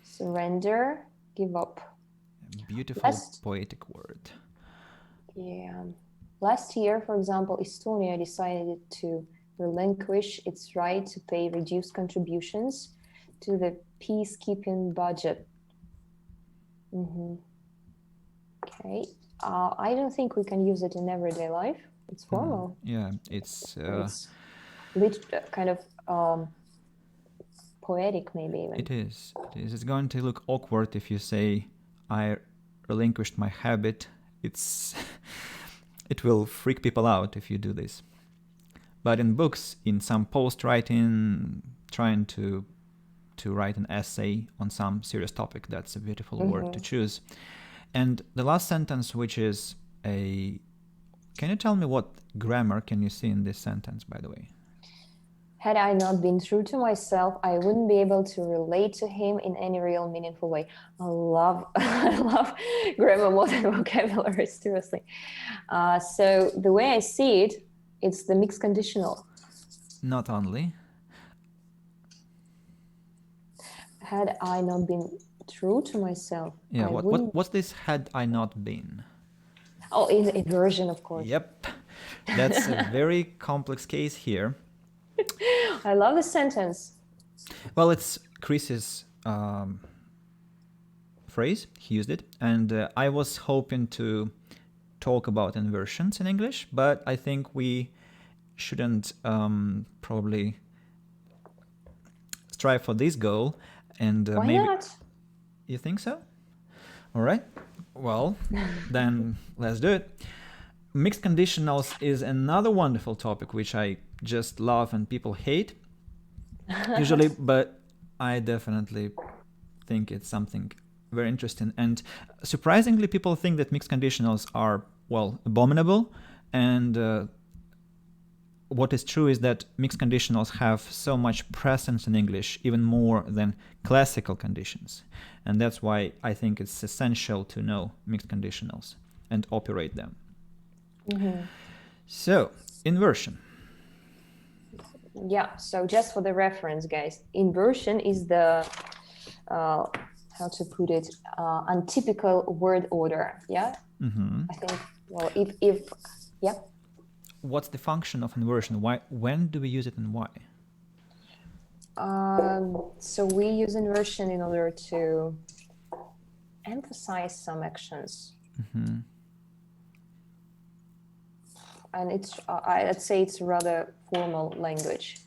Surrender, give up. Beautiful, poetic word. Yeah. Last year, for example, Estonia decided to relinquish its right to pay reduced contributions to the peacekeeping budget. Okay. I don't think we can use it in everyday life. It's formal. Yeah, it's kind of poetic, maybe even. It is. It's going to look awkward if you say, I relinquished my habit. It will freak people out if you do this. But in books, in some post writing, trying to write an essay on some serious topic, that's a beautiful word to choose. And the last sentence, which is can you tell me what grammar can you see in this sentence, by the way? Had I not been true to myself, I wouldn't be able to relate to him in any real meaningful way. I love grammar more than vocabulary, seriously. So the way I see it, it's the mixed conditional. Not only. Had I not been true to myself. Yeah, what's this had I not been? Oh, inversion, of course. Yep. That's a very complex case here. I love the sentence. Well, it's Chris's phrase. He used it. And I was hoping to talk about inversions in English, but I think we shouldn't probably strive for this goal. And Why maybe not? You think so? All right. Well, then let's do it. Mixed conditionals is another wonderful topic which I just love and people hate usually, but I definitely think it's something very interesting. And surprisingly, people think that mixed conditionals are, well, abominable. And what is true is that mixed conditionals have so much presence in English, even more than classical conditions. And that's why I think it's essential to know mixed conditionals and operate them. So, inversion. Yeah, so just for the reference, guys, inversion is the, how to put it, untypical word order, yeah? I think, well, if yeah. What's the function of inversion? When do we use it and why? So we use inversion in order to emphasize some actions. And it's, I'd say it's rather formal language.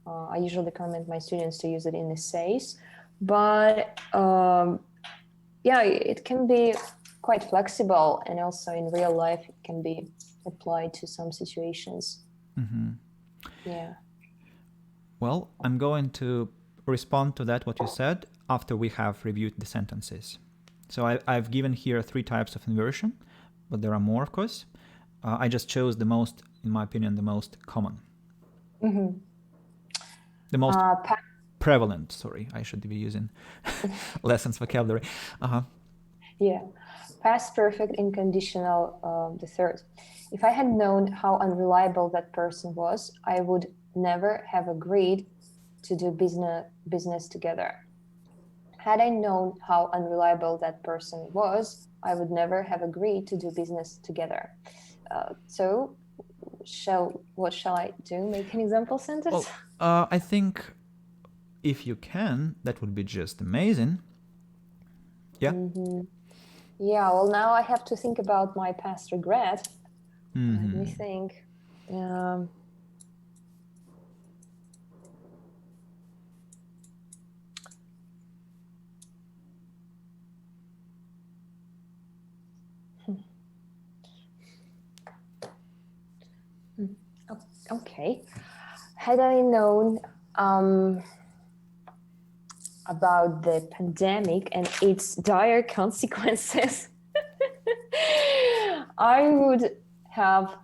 I usually recommend my students to use it in essays, but yeah, it can be quite flexible, and also in real life it can be applied to some situations. Yeah. Well, I'm going to respond to that, what you said, after we have reviewed the sentences. So I've given here 3 types of inversion, but there are more, of course. I just chose the most, in my opinion, the most common. The most prevalent, sorry, I should be using lessons vocabulary. Yeah. Past perfect inconditional, the third. If I had known how unreliable that person was, I would never have agreed to do business together. Had I known how unreliable that person was, I would never have agreed to do business together. So what shall I do? Make an example sentence? Well, I think if you can, that would be just amazing. Yeah. Yeah, well, now I have to think about my past regret. Let me think. Okay. Had I known about the pandemic and its dire consequences, I would have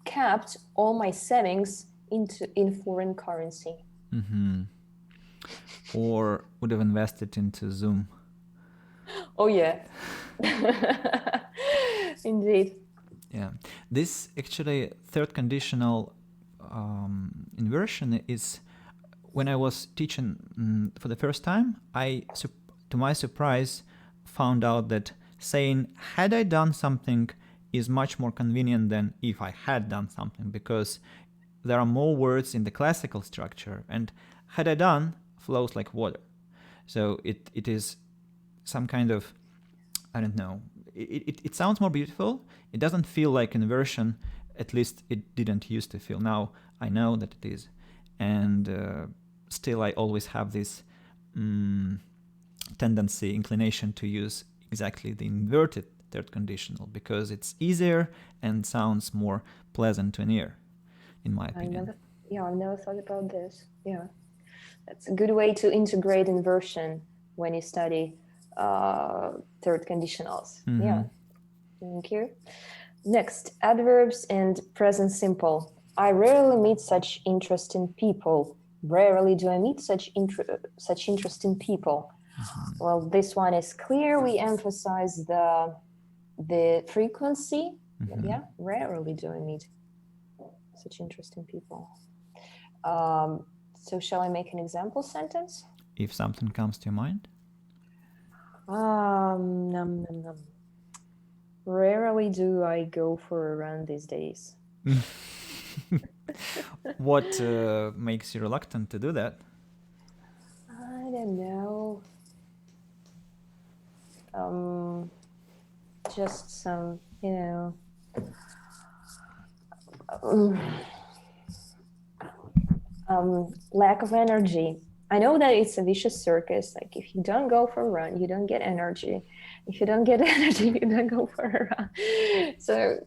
kept all my savings in foreign currency. Or would have invested into Zoom. Oh yeah. Indeed. Yeah. This actually third conditional inversion is when I was teaching for the first time, I, to my surprise, found out that saying had I done something is much more convenient than if I had done something, because there are more words in the classical structure, and had I done flows like water. So it is some kind of, I don't know, it sounds more beautiful. It doesn't feel like inversion, at least it didn't used to feel. Now I know that it is. And still I always have this tendency, inclination to use exactly the inverted third conditional, because it's easier and sounds more pleasant to an ear, in my opinion. I've never thought about this. Yeah, that's a good way to integrate inversion when you study third conditionals. Yeah, thank you. Next, adverbs and present simple. I rarely meet such interesting people. Rarely do I meet such interesting people. Well, this one is clear. We emphasize the frequency. Yeah, rarely do I meet such interesting people. So shall I make an example sentence? If something comes to your mind. Rarely do I go for a run these days. What makes you reluctant to do that? I don't know. Just some, lack of energy. I know that it's a vicious circus. Like if you don't go for a run, you don't get energy. If you don't get energy, you don't go for a run. So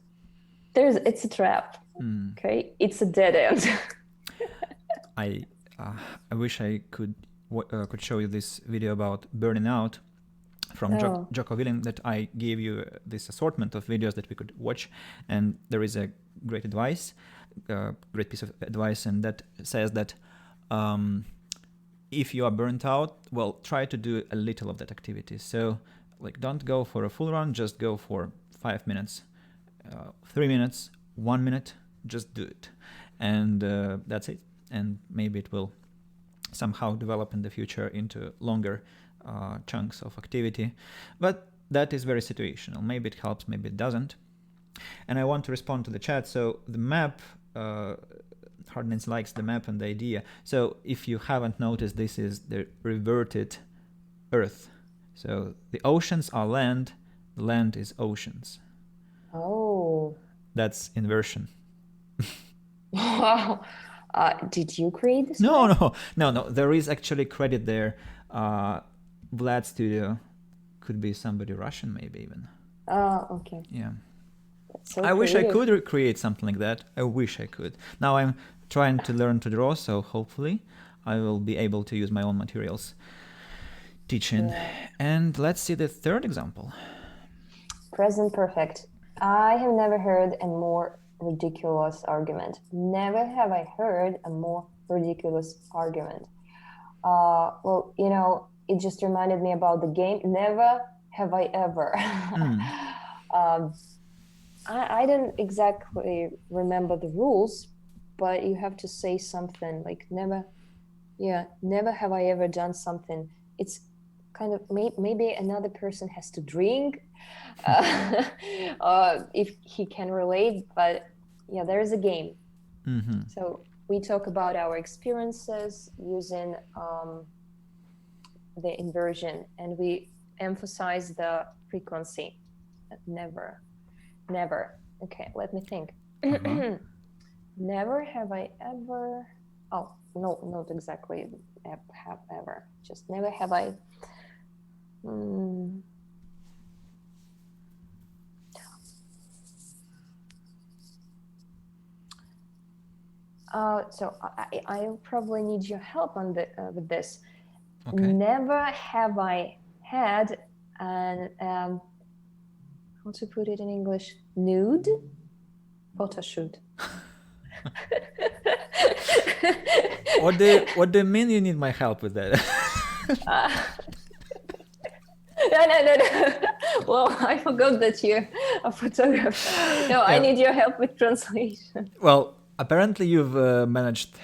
it's a trap. Okay, it's a dead end. I wish I could show you this video about burning out from Jocko Willink, that I gave you this assortment of videos that we could watch, and there is a great piece of advice, and that says that if you are burnt out, well, try to do a little of that activity. So like, don't go for a full run, just go for 5 minutes, 3 minutes, 1 minute, just do it. And that's it. And maybe it will somehow develop in the future into longer chunks of activity. But that is very situational. Maybe it helps, maybe it doesn't. And I want to respond to the chat. So the map, Hardness likes the map and the idea. So if you haven't noticed, this is the reverted Earth. So the oceans are land, land is oceans. Oh. That's inversion. Wow. Did you create this? No. There is actually credit there. Vlad Studio could be somebody Russian, maybe even. Okay. Yeah. So I wish I could recreate something like that. I wish I could. Now I'm trying to learn to draw, so hopefully I will be able to use my own materials teaching. Yeah. And let's see the third example. Present perfect. I have never heard a more ridiculous argument. Never have I heard a more ridiculous argument. Well, it just reminded me about the game. Never have I ever. I don't exactly remember the rules, but you have to say something like never have I ever done something. It's kind of maybe another person has to drink if he can relate, but yeah, there is a game. So we talk about our experiences using the inversion, and we emphasize the frequency. Never. Okay, let me think. Never have I ever. Oh, no, not exactly have ever. Just never have I. So I probably need your help on with this. Okay. Never have I had an how to put it in English, nude photo shoot. What do you mean you need my help with that? No. Well, I forgot that you're a photographer. No, I need your help with translation. Well, apparently you've managed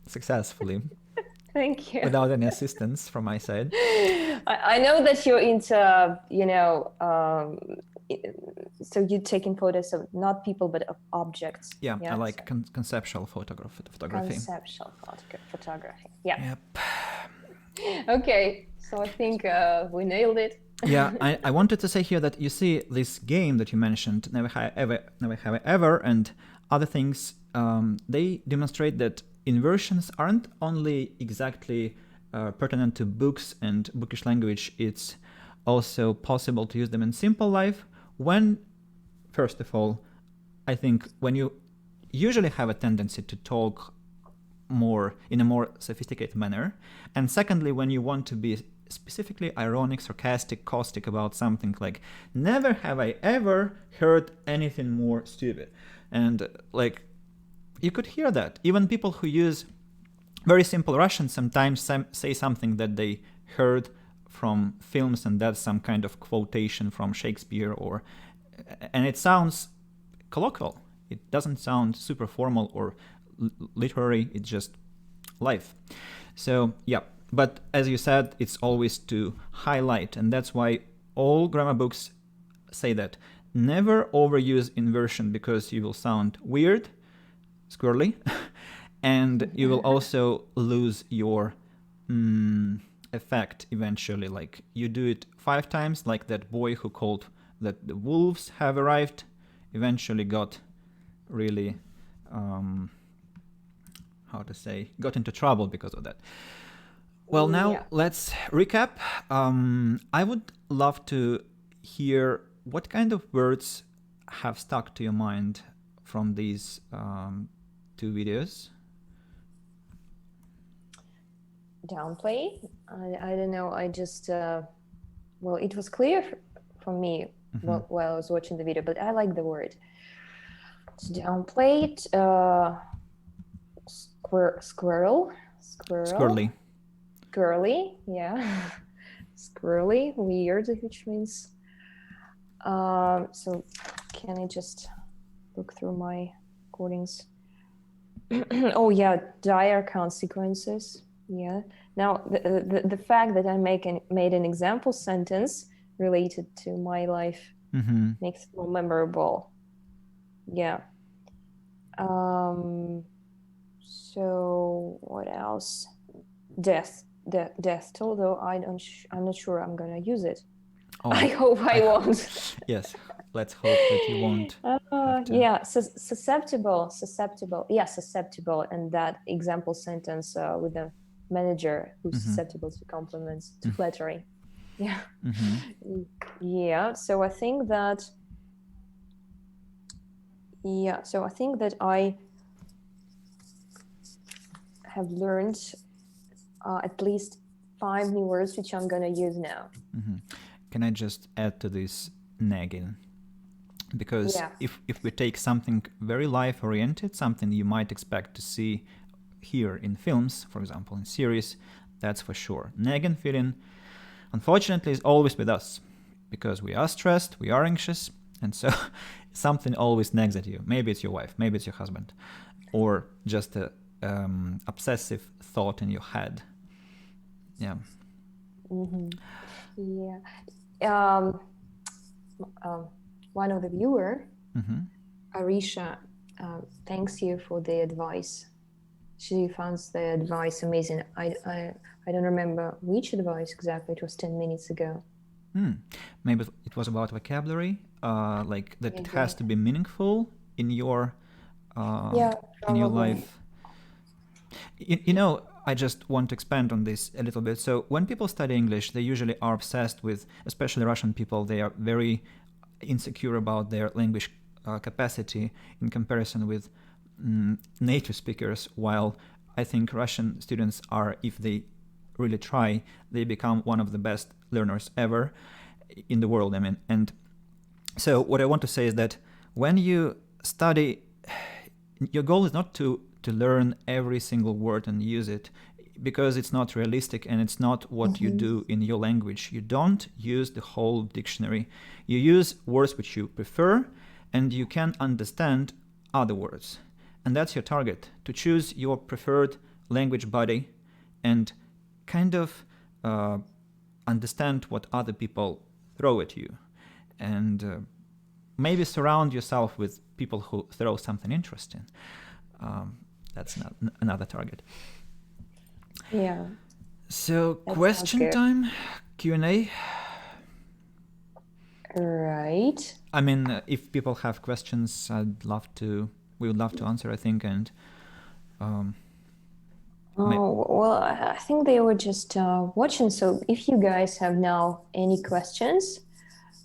successfully. Thank you. Without any assistance from my side. I know that you're into, so you're taking photos of not people, but of objects. Yeah, I like conceptual photography. Conceptual photography. Yeah. Yep. Okay, so I think we nailed it. Yeah, I wanted to say here that you see this game that you mentioned, Never Have I Ever, and other things, they demonstrate that inversions aren't only exactly pertinent to books and bookish language, it's also possible to use them in simple life when, first of all, I think when you usually have a tendency to talk more in a more sophisticated manner, and secondly, when you want to be specifically ironic, sarcastic, caustic about something like, never have I ever heard anything more stupid. And like, you could hear that. Even people who use very simple Russian sometimes say something that they heard from films, and that's some kind of quotation from Shakespeare, and it sounds colloquial. It doesn't sound super formal or literary, it's just life. So yeah, but as you said, it's always to highlight, and that's why all grammar books say that. Never overuse inversion because you will sound weird, squirrely, and you will also lose your effect eventually. Like you do it 5 times, like that boy who called that the wolves have arrived, eventually got really, got into trouble because of that. Well, now let's recap. I would love to hear what kind of words have stuck to your mind from these 2 videos. Downplay. I don't know. I just well, it was clear for me while I was watching the video, but I like the word. Downplayed. Squirrel. Squirrely. Squirrely. Yeah. Squirrely. Weird, which means. So can I just look through my recordings? Oh yeah, dire consequences. Yeah. Now the fact that I made an example sentence related to my life makes it more memorable. Yeah. So what else? Death. Although I'm not sure I'm gonna use it. Oh, I hope I won't. Yes, let's hope that you won't. Yeah, susceptible. Yeah, susceptible. And that example sentence with the manager who's susceptible to compliments, to flattery. Yeah. Yeah. So I think that. Yeah. So I think that I have learned at least 5 new words which I'm gonna use now. Can I just add to this nagging? Because if we take something very life-oriented, something you might expect to see here in films, for example, in series, that's for sure. Nagging feeling, unfortunately, is always with us because we are stressed, we are anxious, and so something always nags at you. Maybe it's your wife, maybe it's your husband, or just a obsessive thought in your head. Yeah. Mm-hmm. Yeah. Um, One of the viewer, Mm-hmm. Arisha, thanks you for the advice. She finds the advice amazing. I don't remember which advice exactly. It was 10 minutes ago. Maybe it was about vocabulary, like that it has Maybe. to be meaningful in your Yeah, in your probably. life. You know, I just want to expand on this a little bit. So when people study English, they usually are obsessed with, especially Russian people, they are very insecure about their language capacity in comparison with native speakers, while I think Russian students are, if they really try, they become one of the best learners ever in the world. I mean, and so what I want to say is that when you study, your goal is not to learn every single word and use it, because it's not realistic and it's not what you do in your language. You don't use the whole dictionary. You use words which you prefer, and you can understand other words. And that's your target, to choose your preferred language body and kind of understand what other people throw at you. And maybe surround yourself with people who throw something interesting. That's not another target. Yeah. So That question sounds good. time, Q&A. Right. I mean, if people have questions, we would love to answer, I think. And Well, I think they were just watching. So if you guys have now any questions,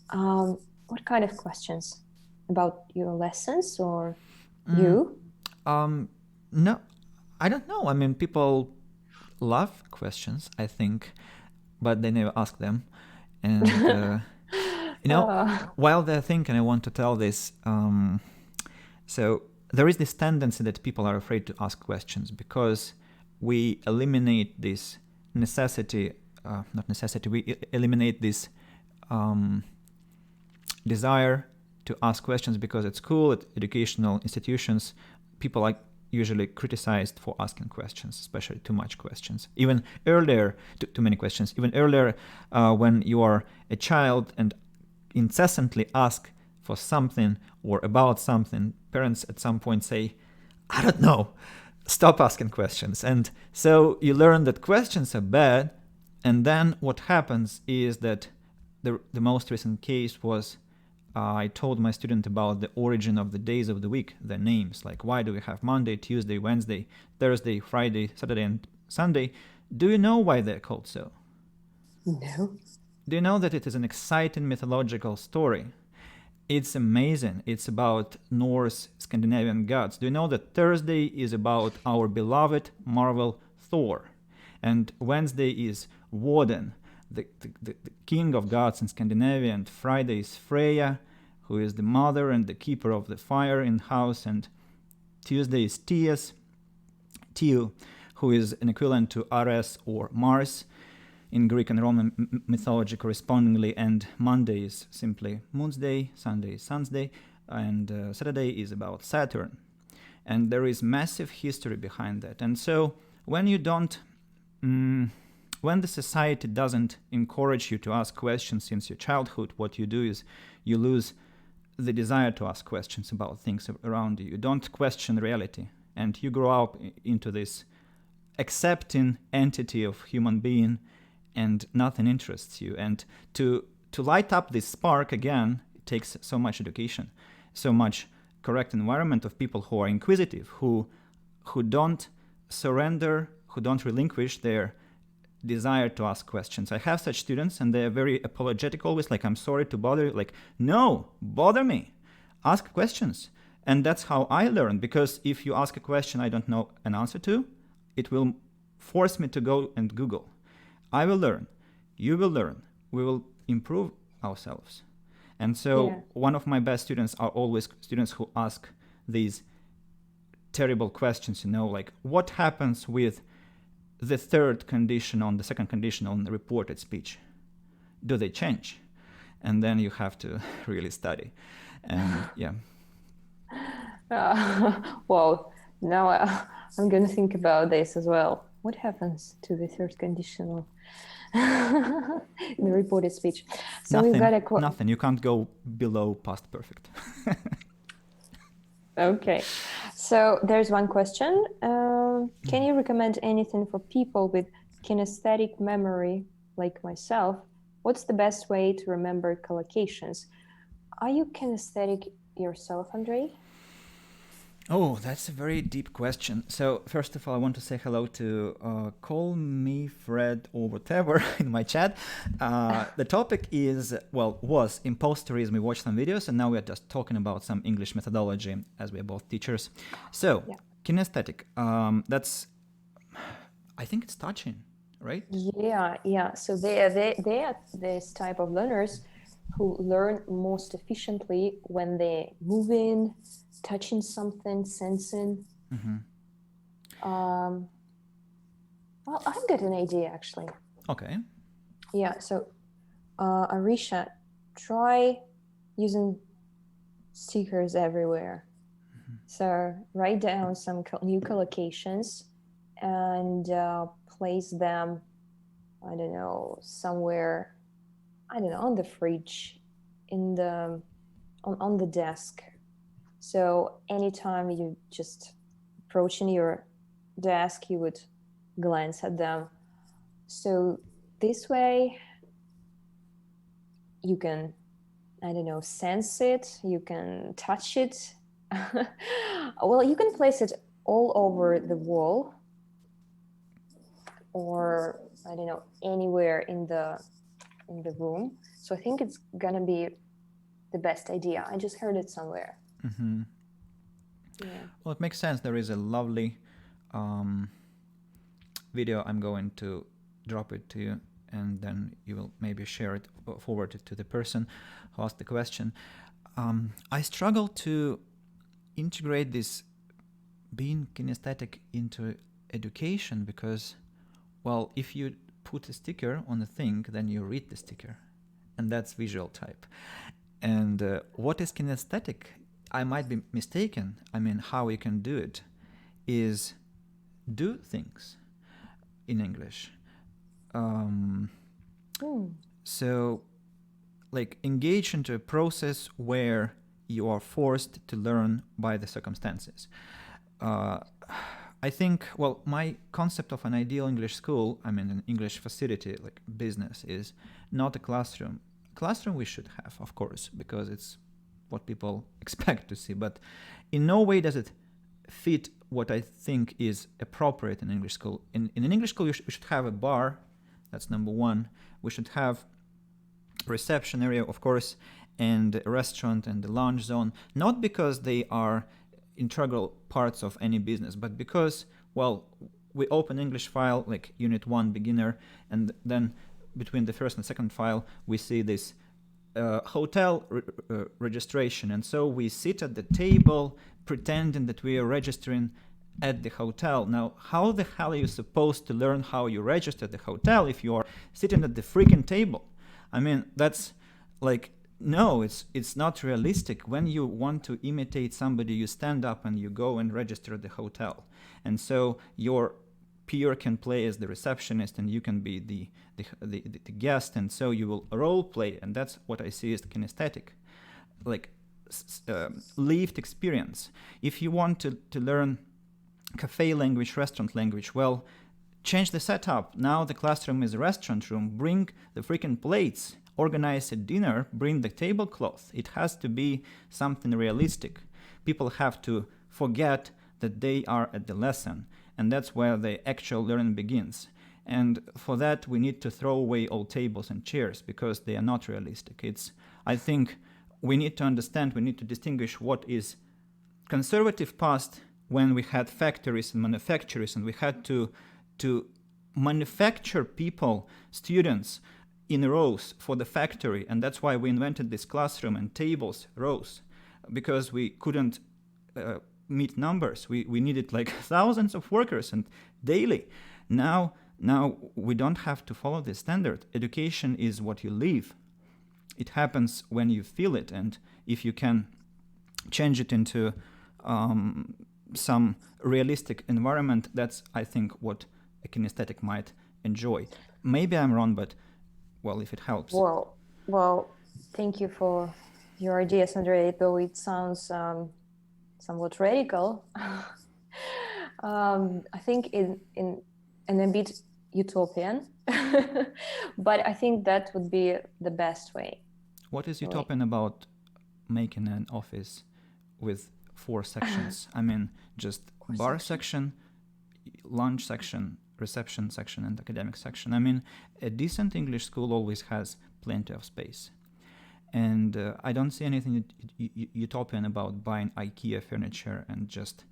what kind of questions? About your lessons or you? no, I don't know. I mean, people love questions, I think, but they never ask them. And while they're thinking, I want to tell this. So there is this tendency that people are afraid to ask questions because we eliminate this necessity, not necessity, we eliminate this desire to ask questions, because at school, at educational institutions, people are usually criticized for asking questions, especially too much questions. Even earlier, too many questions. Even earlier, when you are a child and incessantly ask for something or about something, parents at some point say, I don't know, stop asking questions. And so you learn that questions are bad. And then what happens is that the most recent case was, I told my student about the origin of the days of the week, their names, like why do we have Monday, Tuesday, Wednesday, Thursday, Friday, Saturday, and Sunday. Do you know why they're called so? No. Do you know that it is an exciting mythological story? It's amazing. It's about Norse Scandinavian gods. Do you know that Thursday is about our beloved Marvel Thor? And Wednesday is Woden, the king of gods in Scandinavia. And Friday is Freya, who is the mother and the keeper of the fire in house. And Tuesday is Tiamat, who is an equivalent to Ares or Mars in Greek and Roman mythology correspondingly. And Monday is simply Moon's Day, Sunday is Sun's Day, and Saturday is about Saturn. And there is massive history behind that. And so when you don't, when the society doesn't encourage you to ask questions since your childhood, what you do is you lose the desire to ask questions about things around you. You don't question reality, and you grow up into this accepting entity of human being, and nothing interests you. And to light up this spark again, it takes so much education, so much correct environment of people who are inquisitive, who don't surrender, who don't relinquish their desire to ask questions. I have such students, and they are very apologetic always, like, I'm sorry to bother you. Like, no, bother me. Ask questions. And that's how I learn, because if you ask a question I don't know an answer to, it will force me to go and Google. I will learn. You will learn. We will improve ourselves. And so one of my best students are always students who ask these terrible questions, like what happens with the third condition on the second condition on the reported speech? Do they change? And then you have to really study. And Well, now I'm going to think about this as well. What happens to the third conditional? in the reported speech. So we've got a quote. Nothing. You can't go below past perfect. Okay. So there's one question. Can you recommend anything for people with kinesthetic memory like myself? What's the best way to remember collocations? Are you kinesthetic yourself, Andrei? Oh, that's a very deep question. So first of all, I want to say hello to Call Me Fred or whatever in my chat. The topic was imposterism. We watched some videos, and now we are just talking about some English methodology, as we are both teachers. So kinesthetic. That's, I think it's touching, right? Yeah. So they are this type of learners who learn most efficiently when they move in, touching something, sensing. Well, I've got an idea actually. Okay. Yeah, so Arisha, try using stickers everywhere. So write down some new collocations and place them, I don't know, somewhere, I don't know, on the fridge, in the on the desk. So anytime you just approaching your desk, you would glance at them. So this way you can, I don't know, sense it, you can touch it. Well, you can place it all over the wall or, I don't know, anywhere in the room. So I think it's gonna be the best idea. I just heard it somewhere. Yeah. Well, it makes sense. There is a lovely video. I'm going to drop it to you, and then you will maybe share it, forward it to the person who asked the question. I struggle to integrate this being kinesthetic into education because, well, if you put a sticker on a thing, then you read the sticker, and that's visual type. And what is kinesthetic? I might be mistaken. I mean, how you can do it is do things in English. So, like, engage into a process where you are forced to learn by the circumstances. I think, well, my concept of an ideal English school, I mean, an English facility, like business, is not a classroom. Classroom we should have, of course, because it's what people expect to see, but in no way does it fit what I think is appropriate in English school. In an English school, we should have a bar, that's number one. We should have a reception area, of course, and a restaurant and the lounge zone, not because they are integral parts of any business, but because, well, we open English file, like Unit 1, beginner, and then between the first and second file, we see this hotel registration, and so we sit at the table pretending that we are registering at the hotel. Now, how the hell are you supposed to learn how you register at the hotel if you are sitting at the freaking table? I mean, that's like, no, it's not realistic. When you want to imitate somebody, you stand up and you go and register at the hotel, and so your peer can play as the receptionist and you can be the guest, and so you will role play, and that's what I see as the kinesthetic, like lived experience. If you want to learn cafe language, restaurant language, well, change the setup. Now the classroom is a restaurant room. Bring the freaking plates, organize a dinner, bring the tablecloth. It has to be something realistic. People have to forget that they are at the lesson, and that's where the actual learning begins. And for that, we need to throw away all tables and chairs because they are not realistic. I think we need to understand, we need to distinguish what is conservative past, when we had factories and manufacturers, and we had to manufacture people, students, in rows for the factory, and that's why we invented this classroom and tables, rows, because we couldn't meet numbers. We needed like thousands of workers and daily. Now we don't have to follow this standard. Education is what you live. It happens when you feel it, and if you can change it into some realistic environment, that's, I think, what a kinesthetic might enjoy. maybe I'm wrong, but well, if it helps. Well, thank you for your ideas, Andrei, though it sounds somewhat radical. I think in and a bit utopian, but I think that would be the best way. What is utopian about making an office with 4 sections? I mean, just bar section, lunch section, reception section, and academic section. I mean, a decent English school always has plenty of space. And I don't see anything utopian about buying IKEA furniture and just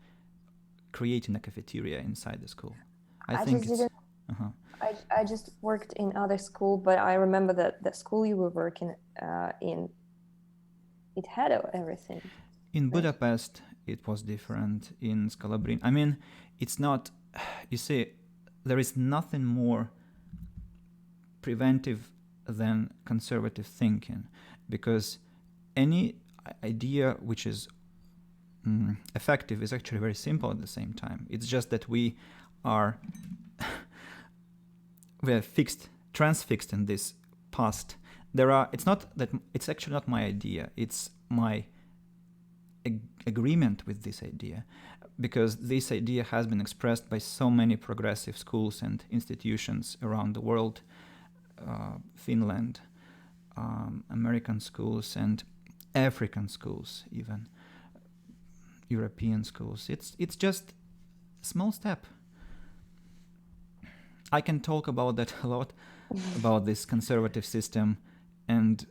creating a cafeteria inside the school. I think just it's... I just worked in other school, but I remember that the school you were working in, it had everything. In Budapest, it was different. In Scalabrini, I mean, it's not... You see, there is nothing more preventive than conservative thinking, because any idea which is effective is actually very simple at the same time. It's just that we are transfixed in this past. It's actually not my idea. It's my agreement with this idea, because this idea has been expressed by so many progressive schools and institutions around the world, Finland, American schools and African schools, even European schools. It's just a small step. I can talk about that a lot, about this conservative system and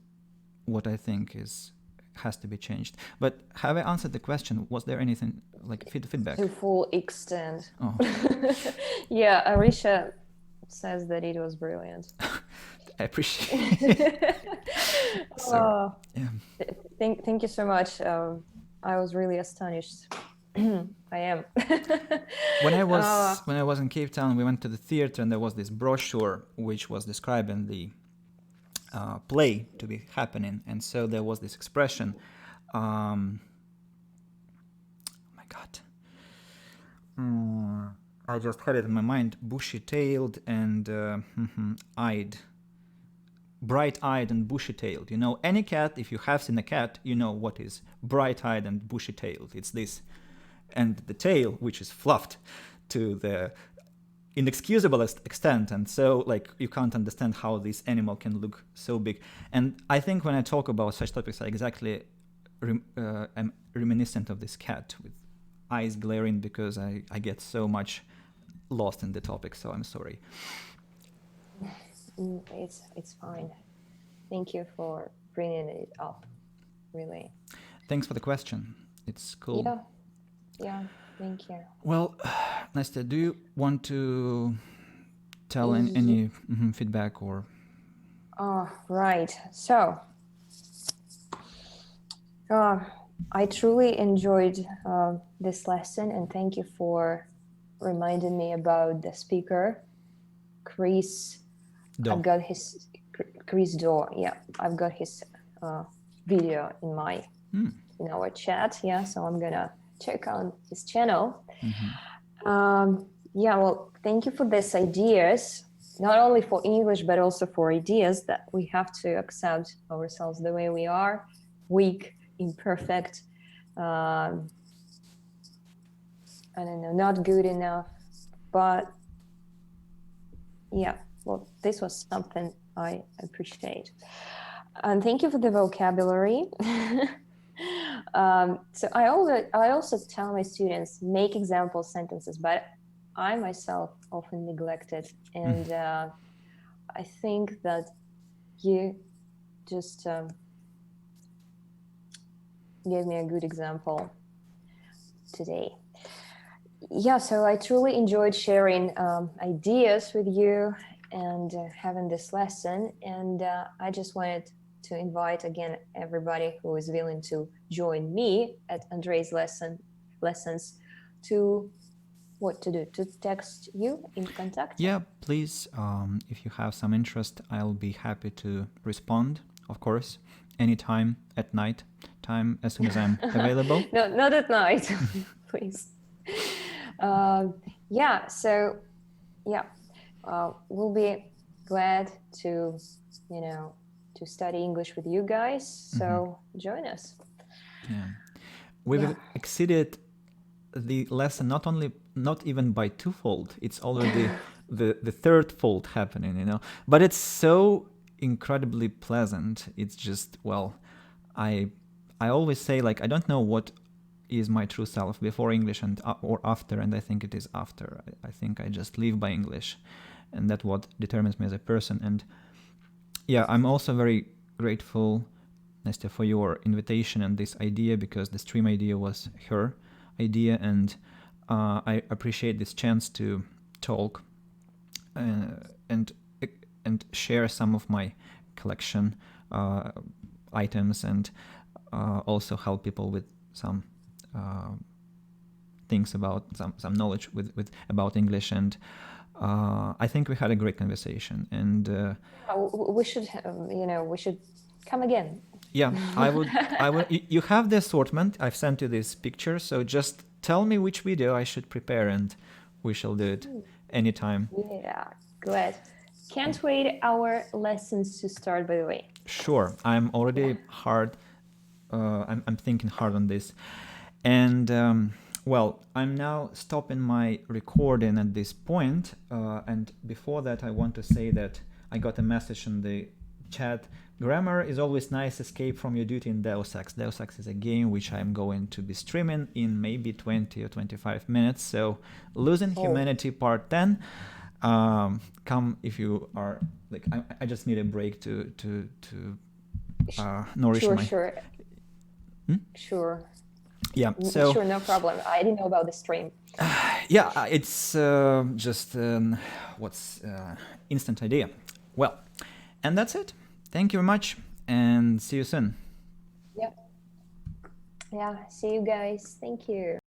what I think has to be changed. But have I answered the question? Was there anything like feedback? To full extent. Oh. Yeah, Arisha says that it was brilliant. I appreciate it. So, yeah. Thank you so much. I was really astonished. I am. When I was in Cape Town, we went to the theater and there was this brochure which was describing the play to be happening, and so there was this expression. Oh my God. I just had it in my mind. Bushy-tailed and eyed. Bright-eyed and bushy-tailed. You know, any cat, if you have seen a cat, you know what is bright-eyed and bushy-tailed. It's this. And the tail, which is fluffed to the inexcusable extent. And so, like, you can't understand how this animal can look so big. And I think when I talk about such topics, I exactly am reminiscent of this cat with eyes glaring, because I get so much lost in the topic. So I'm sorry. It's fine. Thank you for bringing it up, really. Thanks for the question. It's cool. Yeah, thank you. Well, Nastya, do you want to tell any feedback or? Right. So, I truly enjoyed this lesson, and thank you for reminding me about the speaker, Chris. Do. I've got his Chris Do. Yeah, I've got his video in our chat. Yeah, so I'm gonna check out his channel. Well, thank you for these ideas, not only for English but also for ideas that we have to accept ourselves the way we are, weak, imperfect, I don't know, not good enough, but yeah. Well, this was something I appreciate. And thank you for the vocabulary. So I also tell my students, make example sentences, but I myself often neglect it. And I think that you just gave me a good example today. Yeah, so I truly enjoyed sharing ideas with you and having this lesson, and I just wanted to invite again everybody who is willing to join me at Andrei's lessons to what to do, to text you in contact. Yeah, please, if you have some interest, I'll be happy to respond, of course, anytime at night time, as soon as I'm available. No, not at night, please. We'll be glad to, to study English with you guys. So join us. Yeah. We've exceeded the lesson not even by twofold. It's already the third fold happening, But it's so incredibly pleasant. It's just, well, I always say, like, I don't know what is my true self, before English and or after, and I think it is after. I think I just live by English, and that's what determines me as a person. And yeah, I'm also very grateful, Nastya, for your invitation and this idea, because the stream idea was her idea, and I appreciate this chance to talk and share some of my collection items, and also help people with some things about some knowledge about English. And I think we had a great conversation, and we should we should come again. Yeah, I would. You have the assortment. I've sent you this picture, so just tell me which video I should prepare, and we shall do it anytime. Yeah, glad. Can't wait our lessons to start, by the way. Sure, I'm already hard. I'm thinking hard on this, and well, I'm now stopping my recording at this point. And before that, I want to say that I got a message in the chat. Grammar is always nice. Escape from your duty in Deus Ex. Deus Ex is a game which I'm going to be streaming in maybe 20 or 25 minutes. So, Losing Humanity Part 10. Come if you are like. I just need a break to nourish my. Sure. Sure. Yeah. So. Sure, no problem. I didn't know about the stream. Yeah, it's just instant idea. Well, and that's it. Thank you very much, and see you soon. Yep. Yeah, see you guys. Thank you.